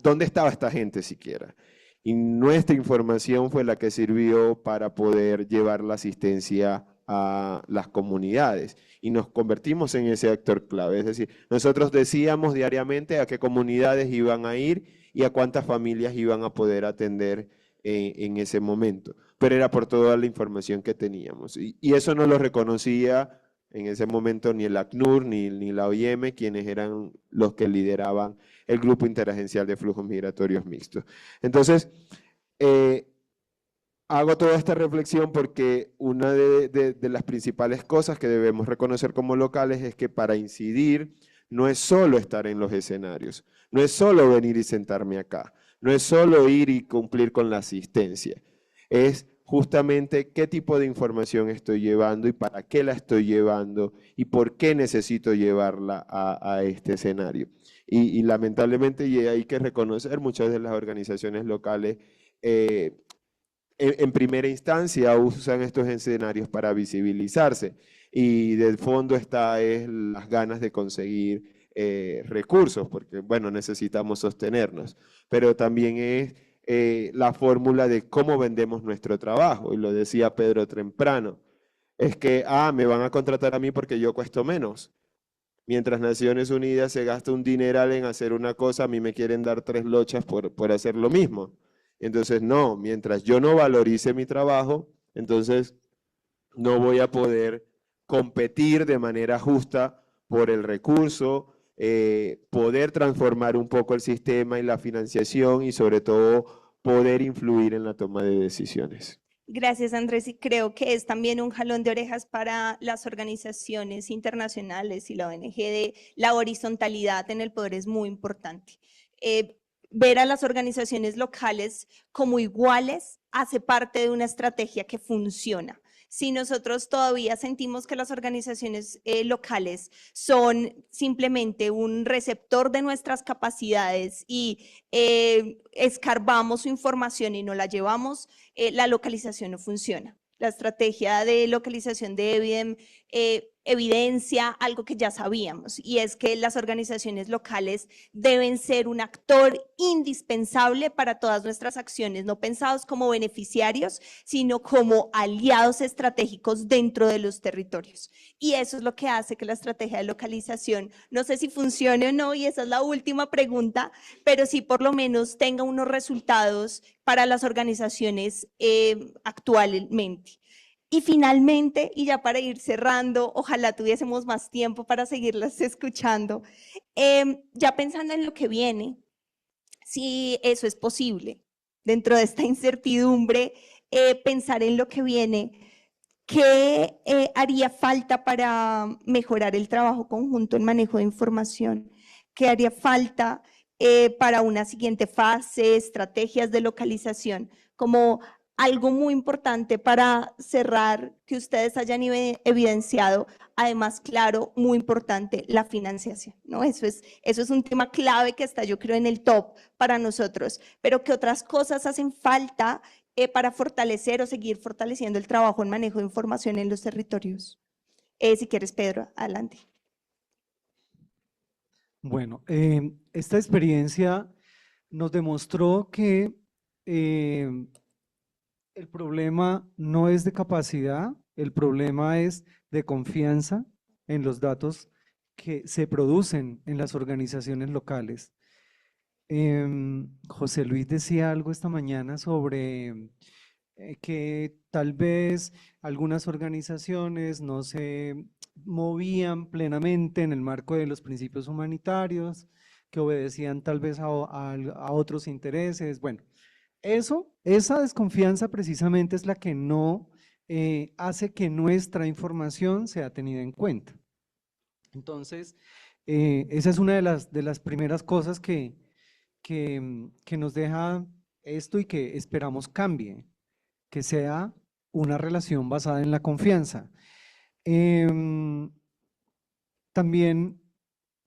Speaker 4: dónde estaba esta gente siquiera. Y nuestra información fue la que sirvió para poder llevar la asistencia a las comunidades, y nos convertimos en ese actor clave. Es decir, nosotros decíamos diariamente a qué comunidades iban a ir y a cuántas familias iban a poder atender en ese momento, pero era por toda la información que teníamos. Y eso no lo reconocía en ese momento ni el ACNUR ni la OIM, quienes eran los que lideraban el Grupo Interagencial de Flujos Migratorios Mixtos. Entonces, hago toda esta reflexión porque una de las principales cosas que debemos reconocer como locales es que para incidir no es solo estar en los escenarios, no es solo venir y sentarme acá, no es solo ir y cumplir con la asistencia, es justamente qué tipo de información estoy llevando y para qué la estoy llevando y por qué necesito llevarla a este escenario. Y lamentablemente, y hay que reconocer, muchas de las organizaciones locales en primera instancia usan estos escenarios para visibilizarse, y del fondo está las ganas de conseguir recursos, porque bueno, necesitamos sostenernos, pero también es la fórmula de cómo vendemos nuestro trabajo, y lo decía Pedro temprano, es que, me van a contratar a mí porque yo cuesto menos. Mientras Naciones Unidas se gasta un dineral en hacer una cosa, a mí me quieren dar 3 lochas por hacer lo mismo. Entonces, no, mientras yo no valorice mi trabajo, entonces no voy a poder competir de manera justa por el recurso, poder transformar un poco el sistema y la financiación, y sobre todo poder influir en la toma de decisiones.
Speaker 3: Gracias, Andrés, y creo que es también un jalón de orejas para las organizaciones internacionales y la ONG de la horizontalidad en el poder es muy importante. Ver a las organizaciones locales como iguales hace parte de una estrategia que funciona. Si nosotros todavía sentimos que las organizaciones locales son simplemente un receptor de nuestras capacidades y escarbamos su información y no la llevamos, la localización no funciona. La estrategia de localización de Evidem evidencia algo que ya sabíamos, y es que las organizaciones locales deben ser un actor indispensable para todas nuestras acciones, no pensados como beneficiarios, sino como aliados estratégicos dentro de los territorios. Y eso es lo que hace que la estrategia de localización, no sé si funcione o no, y esa es la última pregunta, pero sí por lo menos tenga unos resultados para las organizaciones actualmente. Y finalmente, y ya para ir cerrando, ojalá tuviésemos más tiempo para seguirlas escuchando, ya pensando en lo que viene, si eso es posible, dentro de esta incertidumbre, pensar en lo que viene, ¿qué haría falta para mejorar el trabajo conjunto en manejo de información? ¿Qué haría falta para una siguiente fase, estrategias de localización? Como algo muy importante para cerrar, que ustedes hayan evidenciado, además, claro, muy importante, la financiación, ¿no? Eso es un tema clave que está, yo creo, en el top para nosotros, pero ¿qué otras cosas hacen falta para fortalecer o seguir fortaleciendo el trabajo en manejo de información en los territorios? Si quieres, Pedro, adelante.
Speaker 5: Bueno, esta experiencia nos demostró que el problema no es de capacidad, el problema es de confianza en los datos que se producen en las organizaciones locales. José Luis decía algo esta mañana sobre que tal vez algunas organizaciones no se movían plenamente en el marco de los principios humanitarios, que obedecían tal vez a otros intereses. Bueno, esa desconfianza precisamente es la que no hace que nuestra información sea tenida en cuenta. Entonces, esa es una de las primeras cosas que nos deja esto y que esperamos cambie, que sea una relación basada en la confianza. También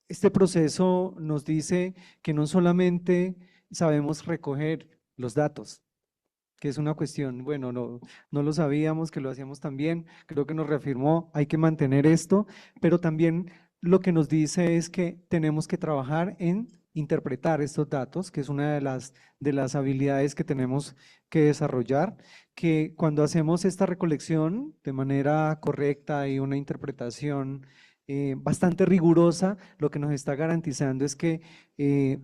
Speaker 5: este proceso nos dice que no solamente sabemos recoger los datos, que es una cuestión, bueno, no lo sabíamos, que lo hacíamos también, creo que nos reafirmó, hay que mantener esto, pero también lo que nos dice es que tenemos que trabajar en interpretar estos datos, que es una de las habilidades que tenemos que desarrollar, que cuando hacemos esta recolección de manera correcta y una interpretación bastante rigurosa, lo que nos está garantizando es que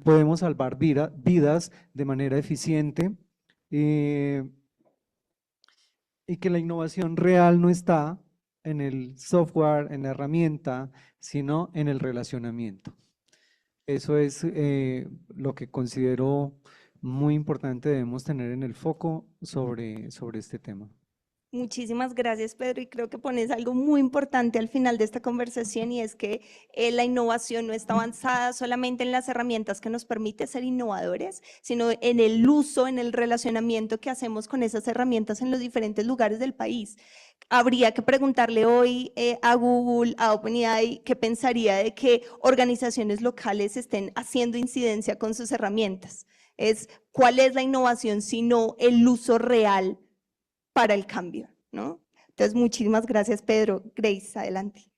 Speaker 5: podemos salvar vidas de manera eficiente y que la innovación real no está en el software, en la herramienta, sino en el relacionamiento. Eso es lo que considero muy importante, debemos tener en el foco sobre este tema.
Speaker 3: Muchísimas gracias, Pedro, y creo que pones algo muy importante al final de esta conversación, y es que la innovación no está avanzada solamente en las herramientas que nos permite ser innovadores, sino en el uso, en el relacionamiento que hacemos con esas herramientas en los diferentes lugares del país. Habría que preguntarle hoy a Google, a OpenAI, qué pensaría de que organizaciones locales estén haciendo incidencia con sus herramientas. ¿Cuál es la innovación sino el uso real para el cambio, ¿no? Entonces, muchísimas gracias, Pedro. Grace, adelante.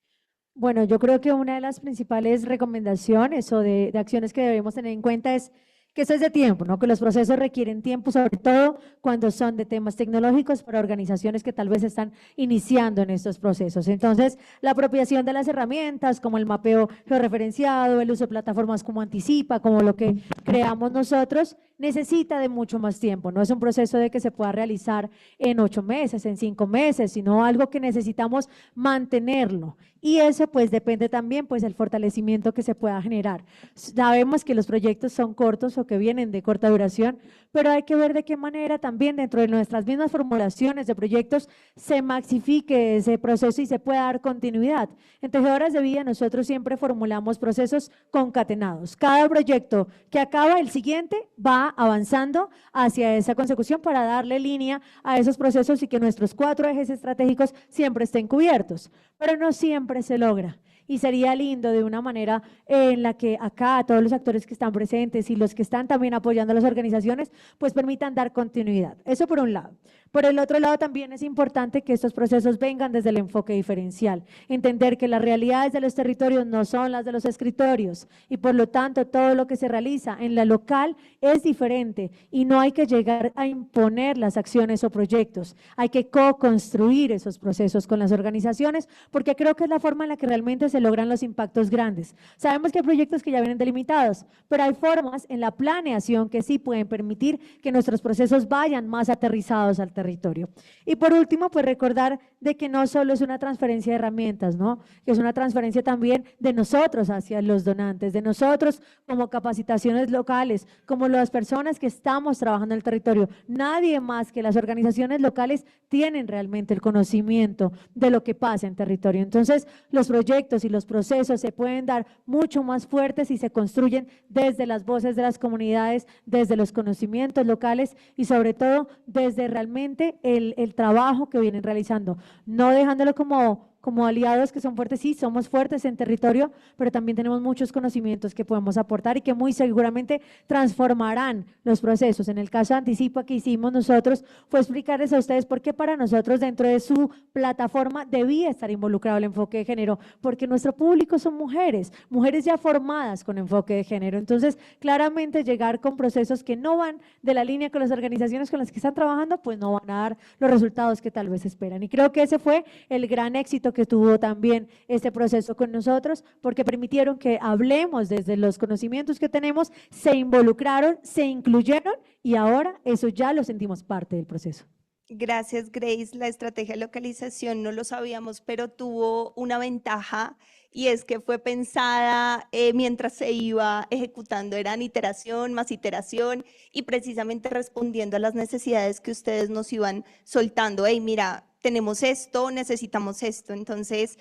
Speaker 6: Bueno, yo creo que una de las principales recomendaciones o de acciones que debemos tener en cuenta es que eso es de tiempo, ¿no? Que los procesos requieren tiempo, sobre todo cuando son de temas tecnológicos para organizaciones que tal vez están iniciando en estos procesos. Entonces, la apropiación de las herramientas como el mapeo georreferenciado, el uso de plataformas como Anticipa, como lo que creamos nosotros, necesita de mucho más tiempo. No es un proceso de que se pueda realizar en 8 meses, en 5 meses, sino algo que necesitamos mantenerlo. Y eso pues depende también pues del fortalecimiento que se pueda generar. Sabemos que los proyectos son cortos o que vienen de corta duración, pero hay que ver de qué manera también dentro de nuestras mismas formulaciones de proyectos se maxifique ese proceso y se pueda dar continuidad. En Tejedoras de Vida nosotros siempre formulamos procesos concatenados. Cada proyecto que acaba, el siguiente va avanzando hacia esa consecución para darle línea a esos procesos y que nuestros 4 ejes estratégicos siempre estén cubiertos, pero no siempre se logra. Y sería lindo de una manera en la que acá todos los actores que están presentes y los que están también apoyando a las organizaciones, pues permitan dar continuidad. Eso por un lado. Por el otro lado también es importante que estos procesos vengan desde el enfoque diferencial, entender que las realidades de los territorios no son las de los escritorios y por lo tanto todo lo que se realiza en la local es diferente y no hay que llegar a imponer las acciones o proyectos, hay que co-construir esos procesos con las organizaciones porque creo que es la forma en la que realmente se logran los impactos grandes. Sabemos que hay proyectos que ya vienen delimitados, pero hay formas en la planeación que sí pueden permitir que nuestros procesos vayan más aterrizados al territorio. Y por último, pues recordar de que no solo es una transferencia de herramientas, ¿no? Que es una transferencia también de nosotros hacia los donantes, de nosotros como capacitaciones locales, como las personas que estamos trabajando en el territorio. Nadie más que las organizaciones locales tienen realmente el conocimiento de lo que pasa en territorio. Entonces, los proyectos y los procesos se pueden dar mucho más fuertes y se construyen desde las voces de las comunidades, desde los conocimientos locales y sobre todo desde realmente el trabajo que vienen realizando, no dejándolo como como aliados que son fuertes, sí, somos fuertes en territorio, pero también tenemos muchos conocimientos que podemos aportar y que muy seguramente transformarán los procesos. En el caso de Anticipa que hicimos nosotros fue explicarles a ustedes por qué para nosotros dentro de su plataforma debía estar involucrado el enfoque de género, porque nuestro público son mujeres, mujeres ya formadas con enfoque de género. Entonces, claramente llegar con procesos que no van de la línea con las organizaciones con las que están trabajando, pues no van a dar los resultados que tal vez esperan. Y creo que ese fue el gran éxito que tuvo también este proceso con nosotros, porque permitieron que hablemos desde los conocimientos que tenemos, se involucraron, se incluyeron y ahora eso ya lo sentimos parte del proceso.
Speaker 3: Gracias, Grace. La estrategia de localización no lo sabíamos, pero tuvo una ventaja y es que fue pensada mientras se iba ejecutando, eran iteración más iteración y precisamente respondiendo a las necesidades que ustedes nos iban soltando. Hey, mira, tenemos esto, necesitamos esto. Entonces,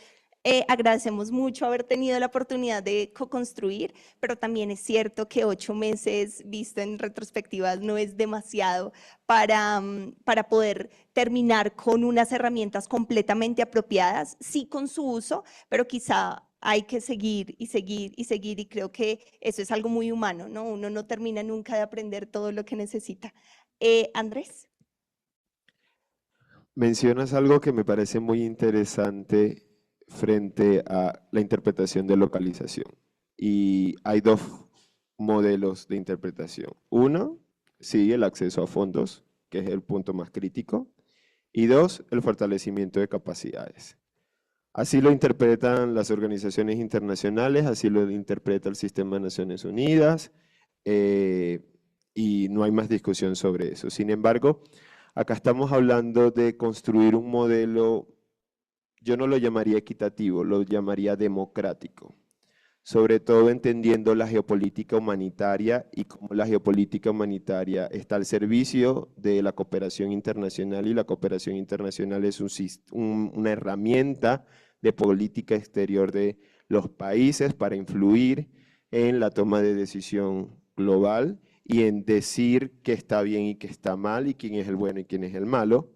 Speaker 3: agradecemos mucho haber tenido la oportunidad de co-construir, pero también es cierto que 8 meses visto en retrospectiva no es demasiado para poder terminar con unas herramientas completamente apropiadas, sí con su uso, pero quizá hay que seguir y seguir y seguir y creo que eso es algo muy humano, ¿no? Uno no termina nunca de aprender todo lo que necesita. Andrés.
Speaker 4: Mencionas algo que me parece muy interesante frente a la interpretación de localización. Y hay dos modelos de interpretación. Uno, sí, el acceso a fondos, que es el punto más crítico. Y dos, el fortalecimiento de capacidades. Así lo interpretan las organizaciones internacionales, así lo interpreta el Sistema de Naciones Unidas, y no hay más discusión sobre eso. Sin embargo, acá estamos hablando de construir un modelo, yo no lo llamaría equitativo, lo llamaría democrático, sobre todo entendiendo la geopolítica humanitaria y cómo la geopolítica humanitaria está al servicio de la cooperación internacional y la cooperación internacional es una herramienta de política exterior de los países para influir en la toma de decisión global y en decir qué está bien y qué está mal y quién es el bueno y quién es el malo.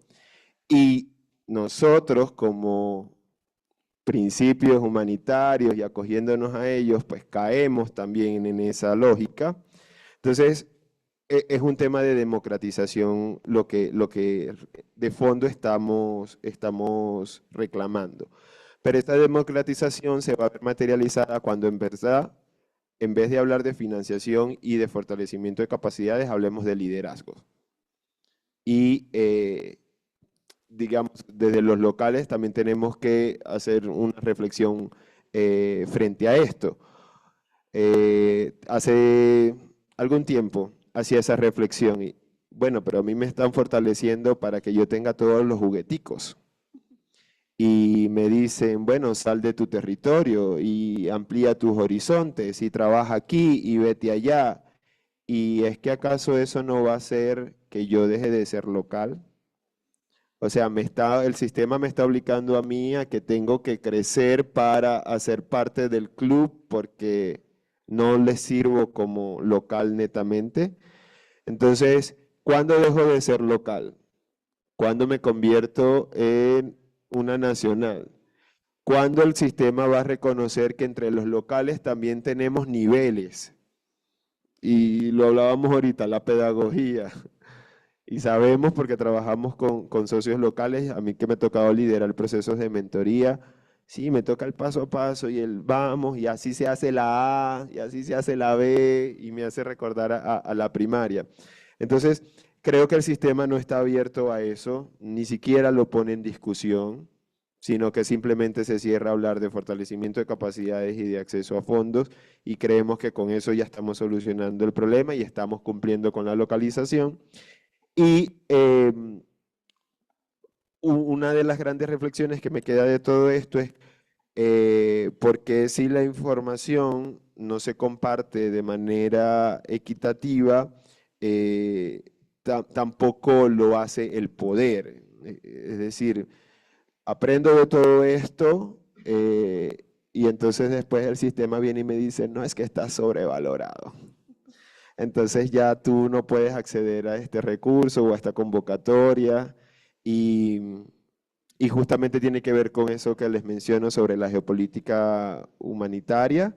Speaker 4: Y nosotros como principios humanitarios y acogiéndonos a ellos, pues caemos también en esa lógica. Entonces, es un tema de democratización lo que de fondo estamos reclamando. Pero esta democratización se va a ver materializada cuando en verdad, en vez de hablar de financiación y de fortalecimiento de capacidades, hablemos de liderazgo. Y digamos, desde los locales también tenemos que hacer una reflexión frente a esto. Hace algún tiempo hacía esa reflexión y, bueno, pero a mí me están fortaleciendo para que yo tenga todos los jugueticos. Y me dicen, bueno, sal de tu territorio y amplía tus horizontes y trabaja aquí y vete allá. ¿Y es que acaso eso no va a hacer que yo deje de ser local? O sea, el sistema me está obligando a mí a que tengo que crecer para hacer parte del club porque no le sirvo como local netamente. Entonces, ¿cuándo dejo de ser local? ¿Cuándo me convierto en una nacional? ¿Cuándo el sistema va a reconocer que entre los locales también tenemos niveles? Y lo hablábamos ahorita, la pedagogía. Y sabemos porque trabajamos con socios locales, a mí que me ha tocado liderar procesos de mentoría, sí, me toca el paso a paso y el vamos, y así se hace la A, y así se hace la B, y me hace recordar a la primaria. Entonces, creo que el sistema no está abierto a eso, ni siquiera lo pone en discusión, sino que simplemente se cierra a hablar de fortalecimiento de capacidades y de acceso a fondos, y creemos que con eso ya estamos solucionando el problema y estamos cumpliendo con la localización. Y una de las grandes reflexiones que me queda de todo esto es por qué si la información no se comparte de manera equitativa, tampoco lo hace el poder. Es decir, aprendo de todo esto y entonces después el sistema viene y me dice, no, es que está sobrevalorado. Entonces ya tú no puedes acceder a este recurso o a esta convocatoria y y justamente tiene que ver con eso que les menciono sobre la geopolítica humanitaria.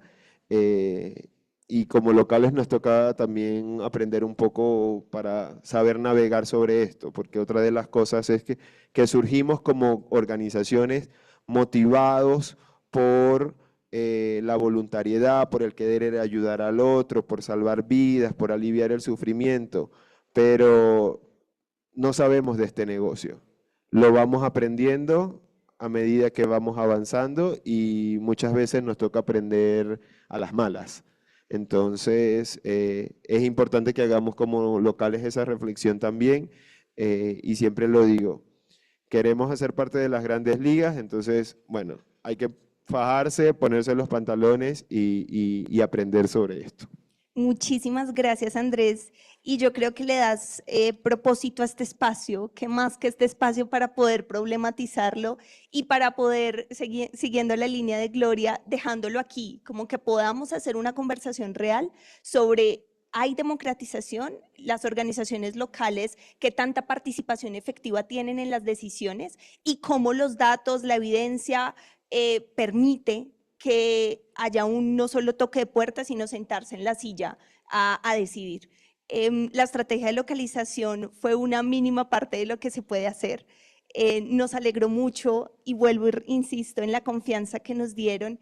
Speaker 4: Y como locales nos toca también aprender un poco para saber navegar sobre esto, porque otra de las cosas es que surgimos como organizaciones motivados por la voluntariedad, por el querer ayudar al otro, por salvar vidas, por aliviar el sufrimiento, pero no sabemos de este negocio. Lo vamos aprendiendo a medida que vamos avanzando y muchas veces nos toca aprender a las malas. Entonces, es importante que hagamos como locales esa reflexión también, y siempre lo digo, queremos hacer parte de las grandes ligas, entonces, bueno, hay que fajarse, ponerse los pantalones y aprender sobre esto.
Speaker 3: Muchísimas gracias, Andrés. Y yo creo que le das propósito a este espacio, que más que este espacio para poder problematizarlo y para poder seguir siguiendo la línea de Gloria, dejándolo aquí, como que podamos hacer una conversación real sobre hay democratización, las organizaciones locales, qué tanta participación efectiva tienen en las decisiones y cómo los datos, la evidencia permite que haya un no solo toque de puerta, sino sentarse en la silla a decidir. La estrategia de localización fue una mínima parte de lo que se puede hacer. Nos alegró mucho y vuelvo, insisto, en la confianza que nos dieron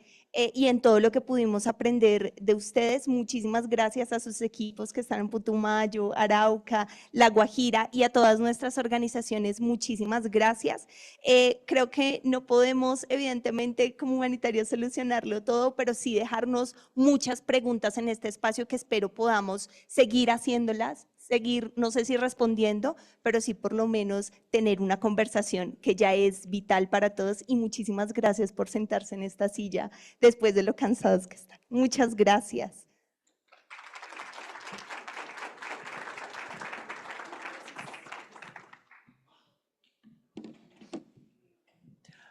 Speaker 3: y en todo lo que pudimos aprender de ustedes. Muchísimas gracias a sus equipos que están en Putumayo, Arauca, La Guajira y a todas nuestras organizaciones. Muchísimas gracias. Creo que no podemos, evidentemente, como humanitarios solucionarlo todo, pero sí dejarnos muchas preguntas en este espacio que espero podamos seguir haciéndolas, seguir, no sé si respondiendo, pero sí por lo menos tener una conversación que ya es vital para todos y muchísimas gracias por sentarse en esta silla después de lo cansados que están. Muchas gracias.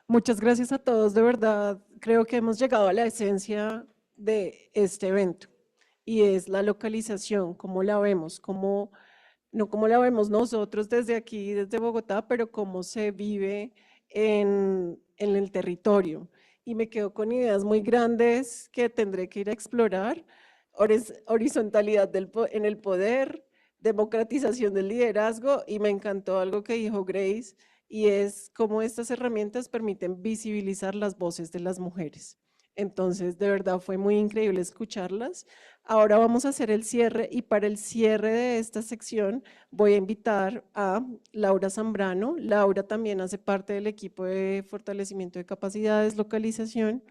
Speaker 1: Muchas gracias a todos, de verdad. Creo que hemos llegado a la esencia de este evento y es la localización, cómo la vemos, no cómo la vemos nosotros desde aquí, desde Bogotá, pero cómo se vive en el territorio. Y me quedo con ideas muy grandes que tendré que ir a explorar: horizontalidad en el poder, democratización del liderazgo, y me encantó algo que dijo Grace, y es cómo estas herramientas permiten visibilizar las voces de las mujeres. Entonces, de verdad, fue muy increíble escucharlas. Ahora vamos a hacer el cierre y para el cierre de esta sección voy a invitar a Laura Zambrano. Laura también hace parte del equipo de fortalecimiento de capacidades, localización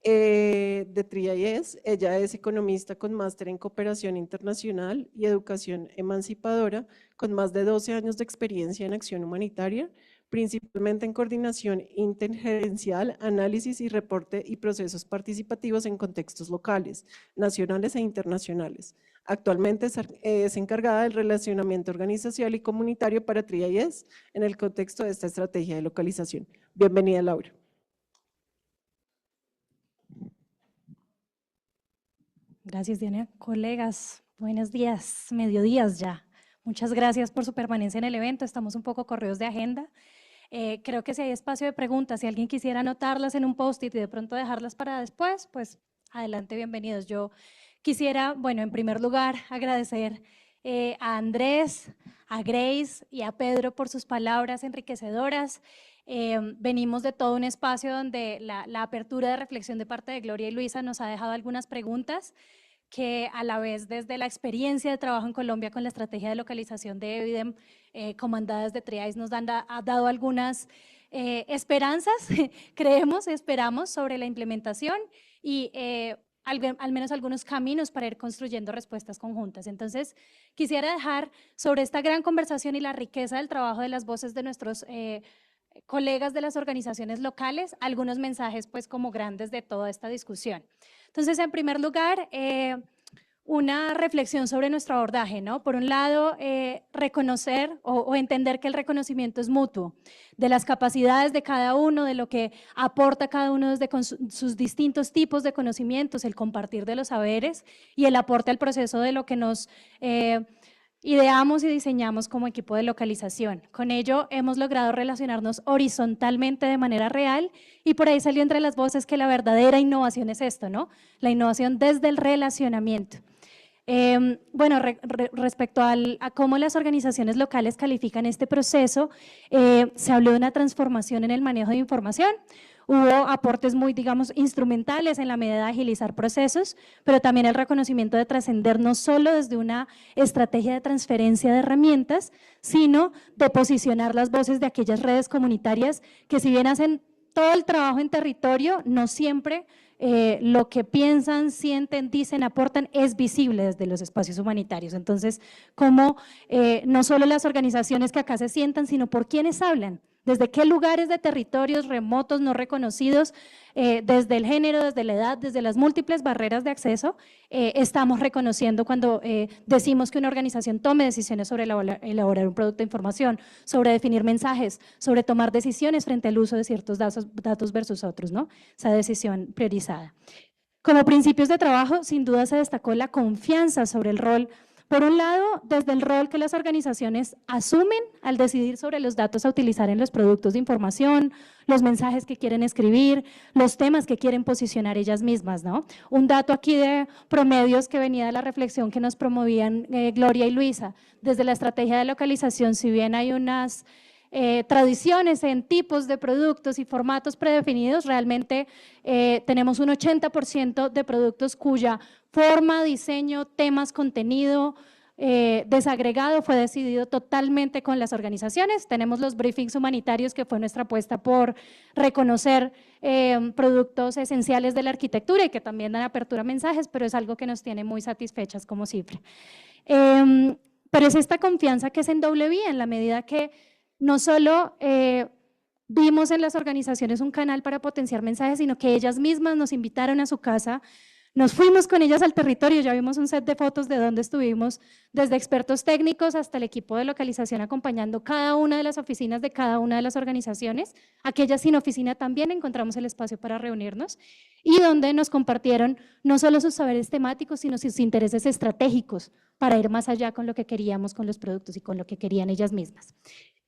Speaker 1: de TRIAS. Ella es economista con máster en cooperación internacional y educación emancipadora, con más de 12 años de experiencia en acción humanitaria, principalmente en coordinación intergerencial, análisis y reporte y procesos participativos en contextos locales, nacionales e internacionales. Actualmente es encargada del relacionamiento organizacional y comunitario para TRIAS en el contexto de esta estrategia de localización. Bienvenida, Laura.
Speaker 7: Gracias, Diana. Colegas, buenos días, mediodías ya. Muchas gracias por su permanencia en el evento. Estamos un poco corridos de agenda. Creo que si hay espacio de preguntas, si alguien quisiera anotarlas en un post-it y de pronto dejarlas para después, pues adelante, bienvenidos. Yo quisiera, bueno, en primer lugar, agradecer a Andrés, a Grace y a Pedro por sus palabras enriquecedoras. Venimos de todo un espacio donde la apertura de reflexión de parte de Gloria y Luisa nos ha dejado algunas preguntas que a la vez desde la experiencia de trabajo en Colombia con la estrategia de localización de Evidem, comandadas de TRIAS, nos ha dado algunas esperanzas, creemos, esperamos sobre la implementación y al menos algunos caminos para ir construyendo respuestas conjuntas. Entonces, quisiera dejar sobre esta gran conversación y la riqueza del trabajo de las voces de nuestros colegas de las organizaciones locales, algunos mensajes pues como grandes de toda esta discusión. Entonces, en primer lugar, una reflexión sobre nuestro abordaje, ¿no? Por un lado, reconocer o entender que el reconocimiento es mutuo, de las capacidades de cada uno, de lo que aporta cada uno desde sus distintos tipos de conocimientos, el compartir de los saberes y el aporte al proceso de lo que nos ideamos y diseñamos como equipo de localización. Con ello hemos logrado relacionarnos horizontalmente de manera real y por ahí salió entre las voces que la verdadera innovación es esto, ¿no? La innovación desde el relacionamiento. Bueno, respecto a cómo las organizaciones locales califican este proceso, se habló de una transformación en el manejo de información. Hubo aportes muy, digamos, instrumentales en la medida de agilizar procesos, pero también el reconocimiento de trascender no solo desde una estrategia de transferencia de herramientas, sino de posicionar las voces de aquellas redes comunitarias que si bien hacen todo el trabajo en territorio, no siempre lo que piensan, sienten, dicen, aportan es visible desde los espacios humanitarios. Entonces, como no solo las organizaciones que acá se sientan, sino por quiénes hablan, desde qué lugares de territorios remotos, no reconocidos, desde el género, desde la edad, desde las múltiples barreras de acceso, estamos reconociendo cuando decimos que una organización tome decisiones sobre elaborar un producto de información, sobre definir mensajes, sobre tomar decisiones frente al uso de ciertos datos versus otros, ¿no? Esa decisión priorizada. Como principios de trabajo, sin duda se destacó la confianza sobre el rol. Por un lado, desde el rol que las organizaciones asumen al decidir sobre los datos a utilizar en los productos de información, los mensajes que quieren escribir, los temas que quieren posicionar ellas mismas, ¿no? Un dato aquí de promedios que venía de la reflexión que nos promovían Gloria y Luisa. Desde la estrategia de localización, si bien hay unas tradiciones en tipos de productos y formatos predefinidos, realmente tenemos un 80% de productos cuya forma, diseño, temas, contenido desagregado fue decidido totalmente con las organizaciones. Tenemos los briefings humanitarios, que fue nuestra apuesta por reconocer productos esenciales de la arquitectura y que también dan apertura a mensajes, pero es algo que nos tiene muy satisfechas como cifra. Pero es esta confianza que es en doble vía, en la medida que no solo vimos en las organizaciones un canal para potenciar mensajes, sino que ellas mismas nos invitaron a su casa, nos fuimos con ellas al territorio, ya vimos un set de fotos de donde estuvimos, desde expertos técnicos hasta el equipo de localización acompañando cada una de las oficinas de cada una de las organizaciones. Aquellas sin oficina también encontramos el espacio para reunirnos y donde nos compartieron no solo sus saberes temáticos, sino sus intereses estratégicos para ir más allá con lo que queríamos con los productos y con lo que querían ellas mismas.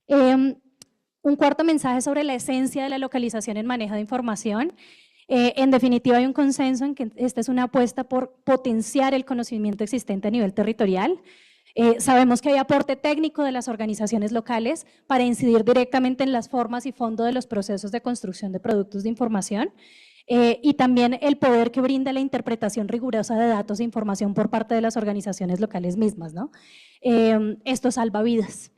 Speaker 7: Un cuarto mensaje sobre la esencia de la localización en manejo de información. En definitiva, hay un consenso en que esta es una apuesta por potenciar el conocimiento existente a nivel territorial. Sabemos que hay aporte técnico de las organizaciones locales para incidir directamente en las formas y fondo de los procesos de construcción de productos de información. Y también el poder que brinda la interpretación rigurosa de datos e información por parte de las organizaciones locales mismas, ¿no? Esto salva vidas.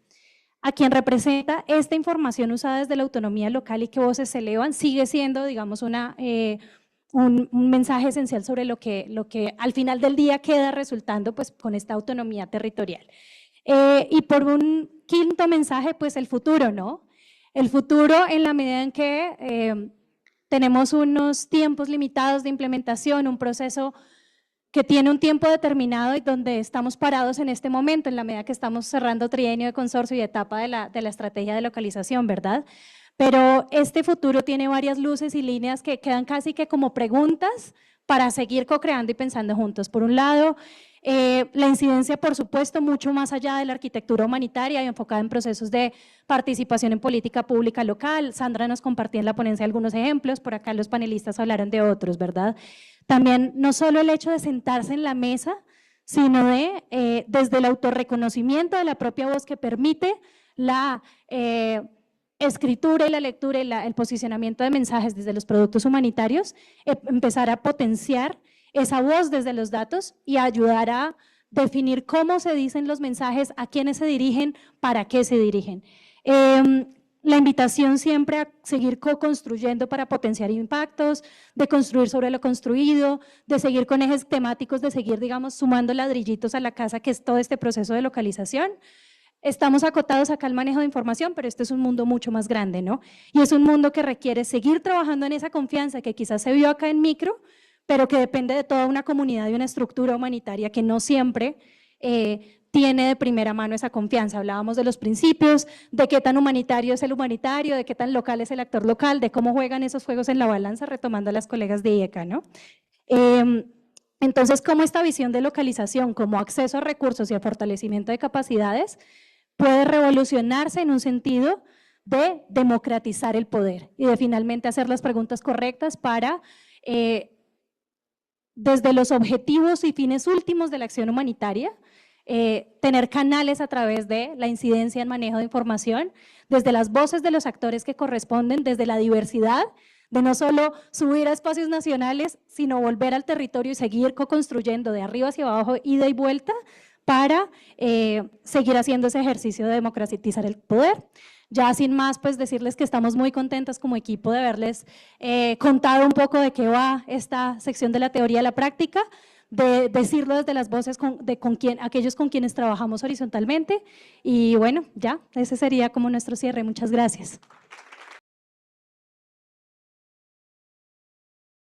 Speaker 7: A quien representa esta información usada desde la autonomía local y que voces se elevan, sigue siendo, digamos, un mensaje esencial sobre lo que al final del día queda resultando pues, con esta autonomía territorial. Y por un quinto mensaje, pues el futuro, ¿no? El futuro en la medida en que tenemos unos tiempos limitados de implementación, un proceso que tiene un tiempo determinado y donde estamos parados en este momento, en la medida que estamos cerrando trienio de consorcio y etapa de la estrategia de localización, ¿verdad? Pero este futuro tiene varias luces y líneas que quedan casi que como preguntas para seguir co-creando y pensando juntos. Por un lado, la incidencia, por supuesto, mucho más allá de la arquitectura humanitaria y enfocada en procesos de participación en política pública local. Sandra nos compartía en la ponencia algunos ejemplos, por acá los panelistas hablaron de otros, ¿verdad? También no solo el hecho de sentarse en la mesa, sino de, desde el autorreconocimiento de la propia voz que permite la escritura y la lectura y el posicionamiento de mensajes desde los productos humanitarios, empezar a potenciar esa voz desde los datos y ayudar a definir cómo se dicen los mensajes, a quiénes se dirigen, para qué se dirigen. La invitación siempre a seguir co-construyendo para potenciar impactos, de construir sobre lo construido, de seguir con ejes temáticos, de seguir, digamos, sumando ladrillitos a la casa, que es todo este proceso de localización. Estamos acotados acá al manejo de información, pero este es un mundo mucho más grande, ¿no? Y es un mundo que requiere seguir trabajando en esa confianza que quizás se vio acá en micro, pero que depende de toda una comunidad y una estructura humanitaria que no siempre tiene de primera mano esa confianza. Hablábamos de los principios, de qué tan humanitario es el humanitario, de qué tan local es el actor local, de cómo juegan esos juegos en la balanza, retomando a las colegas de IECA, ¿no? Entonces, ¿cómo esta visión de localización como acceso a recursos y a fortalecimiento de capacidades puede revolucionarse en un sentido de democratizar el poder y de finalmente hacer las preguntas correctas para, desde los objetivos y fines últimos de la acción humanitaria, tener canales a través de la incidencia en manejo de información, desde las voces de los actores que corresponden, desde la diversidad, de no solo subir a espacios nacionales, sino volver al territorio y seguir co-construyendo de arriba hacia abajo, ida y vuelta, para seguir haciendo ese ejercicio de democratizar el poder. Ya sin más, pues decirles que estamos muy contentos como equipo de haberles contado un poco de qué va esta sección de la teoría a la práctica, de decirlo desde las voces aquellos con quienes trabajamos horizontalmente. Y bueno, ya, ese sería como nuestro cierre. Muchas gracias.